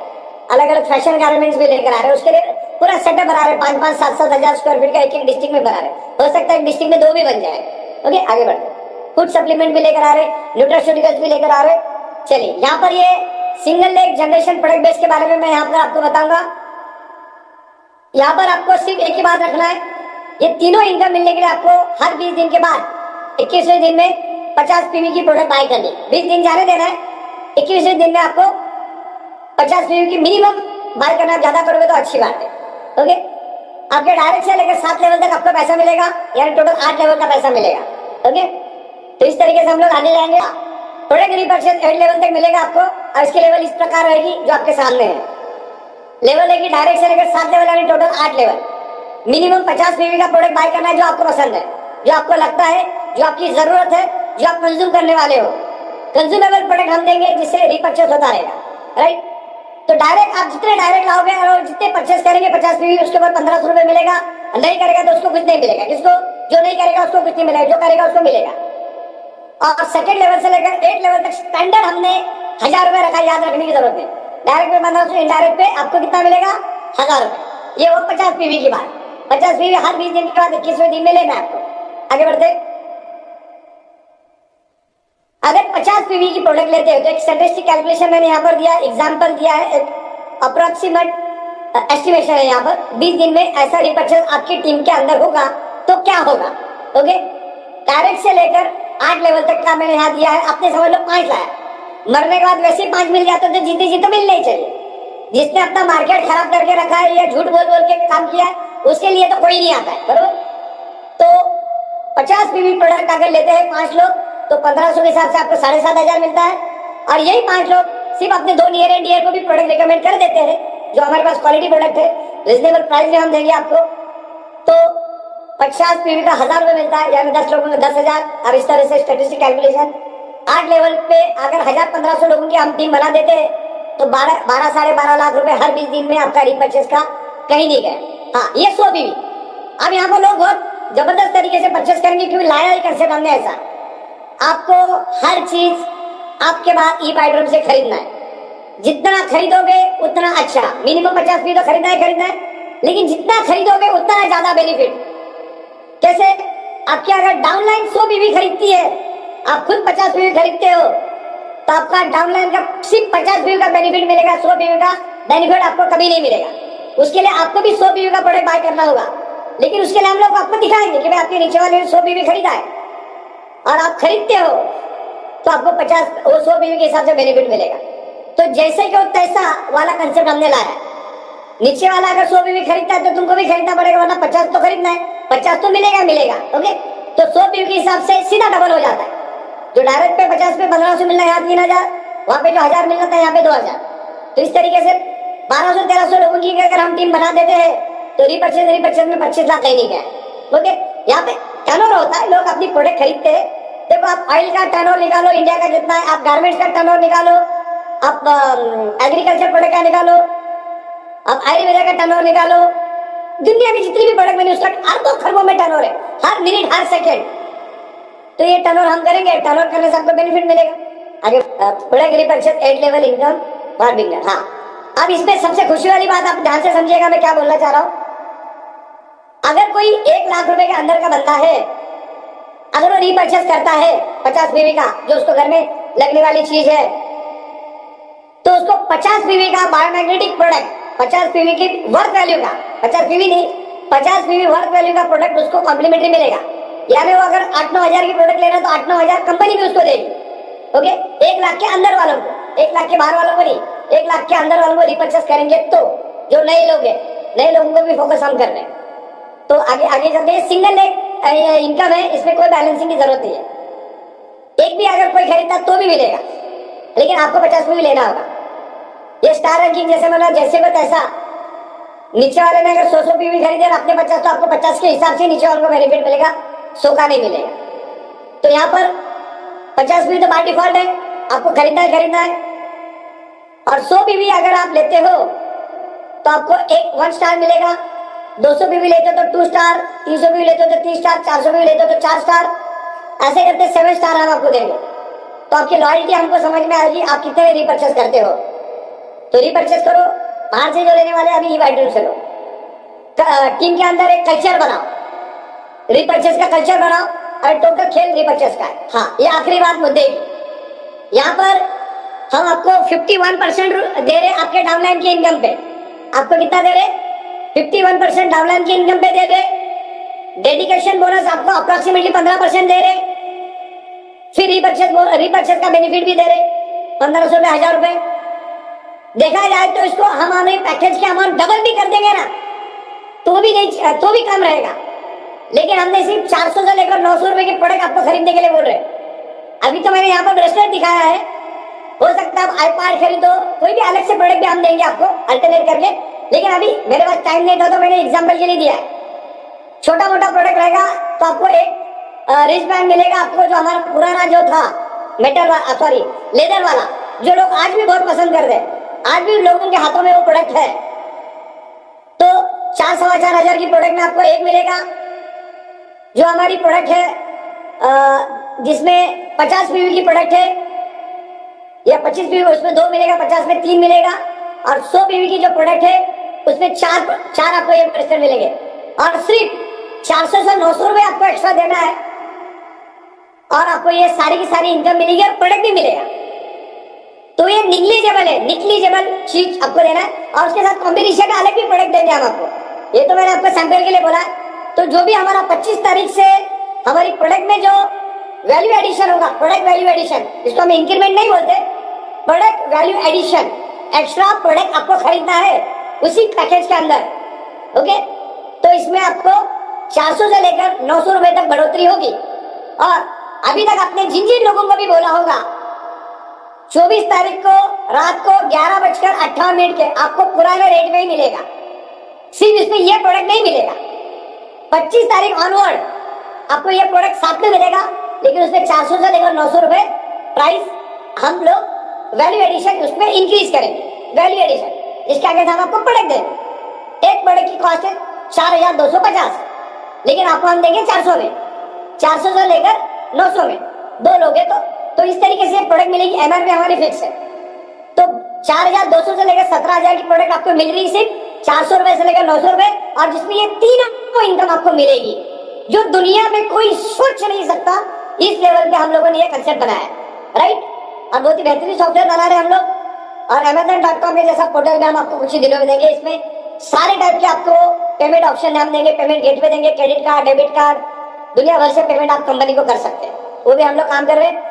अलग अलग फैशन गारमेंट्स भी लेकर आ रहे हैं। उसके लिए पूरा सेटअप बना रहे हैं। 5-5, 7-7 हजार स्क्वायर फीट का एक डिस्ट्रिक्ट में बना रहे हैं। हो सकता है एक डिस्ट्रिक्ट में 2 भी बन जाए। ओके, आगे बढ़ते। फूड सप्लीमेंट भी लेकर आ रहे हैं, न्यूट्रास्यूटिकल्स भी लेकर आ रहे हैं। चलिए, यहाँ पर ये single leg generation product base के बारे में मैं यहाँ पर आपको बताऊंगा। यहाँ पर आपको सिर्फ एक ही बात रखना है ये तीनों इनकम मिलने के लिए आपको हर 20 दिन के बाद 21वें दिन में 50 पीवी की प्रोडक्ट बाय करनी। 20 दिन जाने देना है, 21वें दिन में आपको 50 पीवी की मिनिमम बाय करना। ज्यादा करोगे तो अच्छी बात है। ओके, आपके डायरेक्ट से लेकर 7 लेवल तक आपको पैसा मिलेगा, यानी टोटल 8 लेवल का पैसा मिलेगा। ओके, तो इस तरीके से हम लोग आगे जाएंगे। प्रोडक्ट रीपरचेज 8 लेवल तक मिलेगा आपको, और इसकी लेवल इस प्रकार रहेगी जो आपके सामने है। लेवल है कि डायरेक्ट से लेकर 7 लेवल यानी टोटल 8 लेवल। मिनिमम 50 पीवी का प्रोडक्ट बाय करना है जो आपको पसंद है, जो आपको लगता है, जो आपकी जरूरत है, जो आप कंज्यूम करने वाले हो। कंज्यूमेबल प्रोडक्ट हम देंगे जिससे रीपरचेज होता रहेगा, राइट। तो डायरेक्ट आप जितने डायरेक्ट लाओगे और जितने परचेस करेंगे 50 पीवी, उसके ऊपर 1500 रुपए मिलेगा। नहीं करेगा तो उसको कुछ नहीं मिलेगा। किसको? जो नहीं करेगा उसको कुछ नहीं मिलेगा, जो करेगा उसको मिलेगा। और सेकंड लेवल से लेकर 8 लेवल तक स्टैंडर्ड हमने 1000 रुपए रखा, याद रखने की जरूरत है। डायरेक्ट पे 1500, इनडायरेक्ट पे आपको कितना मिलेगा? 1000 रुपए। ये वो 50 पीवी की बात। 50 पीवी हर 20 दिन के बाद 21वें दिन में लेना है आपको। आगे बढ़ते। अगर 50 पीवी की प्रोडक्ट लेते हो तो एक स्टैटिस्टिक कैलकुलेशन मैंने यहाँ पर दिया, एग्जाम्पल दिया है, अप्रोक्सीमेट एस्टिमेशन है यहाँ पर। 20 दिन में ऐसा रीपरचेज आपकी टीम के अंदर होगा तो क्या होगा? ओके, डायरेक्ट से लेकर 8 लेवल तक का मैंने यहाँ दिया है। आपने समझ लो 5 लाया, मरने के बाद वैसे ही 5 मिल जाते तो जीते जीते मिलने ही चाहिए। जिसने अपना मार्केट खराब करके रखा है या झूठ बोल बोल के काम किया है, उसके लिए तो कोई नहीं आता है, बरोबर। तो 50 पीवी प्रोडक्ट अगर लेते हैं 5 लोग तो 1500 के हिसाब से आपको 7500 मिलता है। और यही 5 लोग सिर्फ अपने 2 नियर एंड डियर को भी प्रोडक्ट रिकमेंड कर देते हैं, जो हमारे पास क्वालिटी प्रोडक्ट है, रिजनेबल प्राइस में हम देंगे आपको। तो 50 पीवी का 1000 रुपए मिलता है, यानी 10 लोगों को 10,000। और इस तरह से स्टैटिस्टिक कैलकुलेशन 8 लेवल पे अगर 1500 लोगों की हम टीम बना देते हैं तो 12 साढ़े 12 लाख रुपए हर 20 दिन में आपका रीपरचेज का कहीं नहीं गए। हाँ, ये 100 पीवी। अब यहाँ पर लोग बहुत जबरदस्त तरीके से परचेस करेंगे क्योंकि लाया ही कंसेप्ट हमने ऐसा। आपको हर चीज आपके बाद ई बाइड्रोम से खरीदना है। जितना खरीदोगे उतना अच्छा। मिनिमम 50 पीवी तो खरीदना है, लेकिन जितना खरीदोगे उतना ज्यादा बेनिफिट। कैसे? आपकी अगर डाउनलाइन 100 पीवी खरीदती है, आप खुद 50 पीवी खरीदते हो, तो आपका डाउनलाइन का सिर्फ 50 पीवी का बेनिफिट मिलेगा, 100 पीवी का बेनिफिट आपको कभी नहीं मिलेगा। उसके लिए आपको भी 100 पीवी का प्रोडक्ट बाय करना होगा, लेकिन उसके लिए हम लोग आपको दिखाएंगे कि भाई आपके नीचे वाले ने 100 पीवी खरीदा है और आप खरीदते हो तो आपको 100 पीवी के हिसाब से बेनिफिट मिलेगा। तो जैसे कि तैसा वाला कंसेप्ट हमने लाया। नीचे वाला अगर 100 पीवी खरीदता है तो तुमको भी खरीदना पड़ेगा, वरना 50 तो खरीदना है, 50 तो मिलेगा। ओके, तो 100 पीवी के हिसाब से सीधा डबल हो जाता है। जो डायरेक्ट पे 50 पे 1500 मिलना है, यहाँ 3000, वहां पे जो 1000 मिलना था यहाँ पे 2000। तो इस तरीके से 1200-1300 लोगों की अगर हम टीम बना देते हैं तो रीपरचेज में 25 लाख कहीं नहीं गए। ओके, यहाँ पे टर्नओवर होता है, लोग अपनी प्रोडक्ट खरीदते हैं। देखो, आप ऑयल का टर्नओवर निकालो, इंडिया का कितना है, आप गारमेंट्स का टर्नओवर निकालो, आप एग्रीकल्चर प्रोडक्ट का निकालो, आप आयुर्वेदा का टर्नओवर निकालो। दुनिया की जितनी भी प्रोडक्ट मैंने उसका अरबों खरबों में टर्नओवर है, हर मिनट हर सेकेंड। तो ये टर्नओवर हम करेंगे, टर्नओवर करने से आपको बेनिफिट मिलेगा। आगे product repurchase 8 level income for beginner. हाँ, अब इसमें सबसे खुशी वाली बात, आप ध्यान से समझिएगा मैं क्या बोलना चाह रहा हूँ। अगर कोई 1 लाख रुपए के अंदर का बंदा है, अगर वो रीपरचेज करता है 50 पीवी का, जो उसको घर में लगने वाली चीज है, तो उसको 50 पीवी का बायोमैग्नेटिक प्रोडक्ट, 50 पीवी की वर्थ वैल्यू का, 50 पीवी नहीं, 50 पीवी वर्थ वैल्यू का प्रोडक्ट उसको कॉम्प्लीमेंट्री मिलेगा। यानी वो अगर 8-9 हजार की प्रोडक्ट लेना तो 8-9 हजार कंपनी भी उसको देगी। ओके, 1 लाख के अंदर वालों को, 1 लाख के बाहर वालों को नहीं, 1 लाख के अंदर वालों को रिपर्चेस करेंगे। तो जो नए लोग हैं, नए लोगों को भी फोकस हम कर रहे हैं। तो आगे चलते हैं। सिंगल इनकम है, इसमें कोई बैलेंसिंग की जरूरत नहीं है। एक भी अगर कोई खरीदता तो भी मिलेगा, लेकिन आपको 50 में भी लेना होगा। ये स्टार रैंकिंग जैसे मतलब जैसे को तैसा, नीचे वाले ने अगर 100 पीवी खरीदे और अपने 50, तो आपको 50 के हिसाब से नीचे वालों को बेनिफिट मिलेगा, 100 का नहीं मिलेगा। तो यहाँ पर 50 पीवी तो बाय डिफॉल्ट है, आपको खरीदना है। और 100 पीवी अगर आप लेते हो तो आपको 1 स्टार मिलेगा, 200 पीवी लेते हो तो 2 स्टार, 300 पीवी लेते हो तो 3 स्टार, 400 पीवी लेते हो तो 4 स्टार, ऐसे करते 7 स्टार हम आपको देंगे। तो आपकी लॉयल्टी हमको समझ में आएगी, आप कितने रीपर्चेस करते हो। तो रीपर्चेस करो, बाहर से जो लेने वाले अभी ई-बाइड्रोम से लो। टीम के अंदर एक कल्चर बनाओ, रीपर्चेस का कल्चर बनाओ, और टोटल खेल रीपर्चेस का है। हाँ, ये आखिरी बात मुद्दे की। यहाँ पर हम आपको 51% दे रहे आपके डाउनलाइन की इनकम पे। आपको कितना दे रहे? 51% डाउनलाइन की इनकम पे दे दे, डेडिकेशन बोनस आपको अप्रोक्सीमेटली 15% दे रहे, फिर रीपर्चेस का बेनिफिट भी दे रहे 1500 रुपए, 1000 रुपए। देखा जाए तो इसको हम हमें पैकेज के अमाउंट डबल भी कर देंगे ना तो भी नहीं, तो भी कम रहेगा, लेकिन हमने सिर्फ 400 से लेकर 900 रुपए के प्रोडक्ट आपको खरीदने के लिए बोल रहे। अभी तो मैंने यहाँ पर ब्रेसलेट दिखाया है, हो सकता है आप आईपैड खरीदो, कोई भी अलग से प्रोडक्ट भी हम देंगे आपको अल्टरनेट करके, लेकिन अभी मेरे पास टाइम नहीं था तो मैंने एग्जांपल के लिए दिया है। छोटा मोटा प्रोडक्ट रहेगा तो आपको एक रिस्ट बैंड मिलेगा आपको, जो हमारा पुराना जो था मेटल सॉरी लेदर वाला, जो लोग आज भी बहुत पसंद करते हैं, आज भी लोगों के हाथों में वो प्रोडक्ट है। तो 4-4,500 की प्रोडक्ट में आपको एक मिलेगा, जो हमारी प्रोडक्ट है जिसमें 50 पीवी की प्रोडक्ट है या 25 पीवी, उसमें 2 मिलेगा, 50 में 3 मिलेगा, और 100 पीवी की जो प्रोडक्ट है उसमें चार आपको ये ब्रेसलेट मिलेंगे, और सिर्फ 400 से 900 रुपए आपको एक्स्ट्रा देना है और आपको ये सारी की सारी इनकम मिलेगी और प्रोडक्ट भी मिलेगा। तो ये निग्लिजिबल चीज आपको देना है, और उसके साथ कॉम्बिनेशन का अलग भी प्रोडक्ट देंगे हम आपको। ये तो मैंने आपको सैंपल के लिए बोला है। तो जो भी हमारा 25 तारीख से हमारी प्रोडक्ट में जो वैल्यू एडिशन होगा, प्रोडक्ट वैल्यू एडिशन, इसको हम इंक्रीमेंट नहीं बोलते, product value addition, extra product आपको खरीदना है उसी पैकेज के अंदर। ओके, तो इसमें आपको 400 से लेकर 900 रुपए तक बढ़ोतरी होगी। और अभी तक आपने जिन जिन लोगों को भी बोला होगा, 24 तारीख को रात को 11:58 के आपको पुराने रेट में ही मिलेगा, सिर्फ इसमें यह प्रोडक्ट नहीं मिलेगा। 25 तारीख ऑनवर्ड आपको यह प्रोडक्ट साथ में मिलेगा, लेकिन उसमें 400 से लेकर 900 रुपए प्राइस हम लोग वैल्यू एडिशन उसमें इंक्रीज करेंगे। वैल्यू एडिशन इसके आगे हम आपको प्रोडक्ट देंगे। एक प्रोडक्ट की कॉस्ट है 4,250, लेकिन आपको हम देंगे 400 में, 400 से लेकर 900 में, 2 लोग हैं तो इस तरीके से प्रोडक्ट मिलेगी। एमआरपी हमारी फिक्स है, तो 4,200 से लेकर 17,000 की प्रोडक्ट आपको मिल रही है सिर्फ 400 रुपए से लेकर 900 रुपए, और जिसमें ये तीनों इनकम आपको मिलेगी, जो दुनिया में कोई सोच नहीं सकता। इस लेवल पे हम लोगों ने ये कंसेप्ट बनाया है, राइट। और बहुत ही बेहतरीन सॉफ्टवेयर बना रहे हैं हम लोग, और Amazon.com के जैसा पोर्टल भी हम आपको कुछ ही दिनों में देंगे। इसमें सारे टाइप के आपको पेमेंट ऑप्शन हम देंगे, पेमेंट गेटवे देंगे, क्रेडिट कार्ड, डेबिट कार्ड, दुनिया भर से पेमेंट आप कंपनी को कर सकते हैं, वो भी हम लोग काम कर रहे हैं।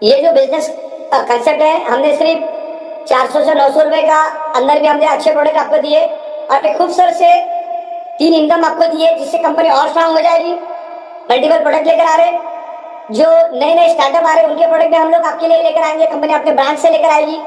ये जो बिजनेस कंसेप्ट है, हमने सिर्फ 400 से 900 रुपए का अंदर भी हमने अच्छे प्रोडक्ट आपको दिए, और एक खूबसूरत से 3 इनकम आपको दिए, जिससे कंपनी और स्ट्रांग हो जाएगी। मल्टीपल प्रोडक्ट लेकर आ रहे हैं, जो नए नए स्टार्टअप आ रहे हैं उनके प्रोडक्ट भी हम लोग आपके लिए लेकर आएंगे, कंपनी अपने ब्रांड से लेकर आएगी।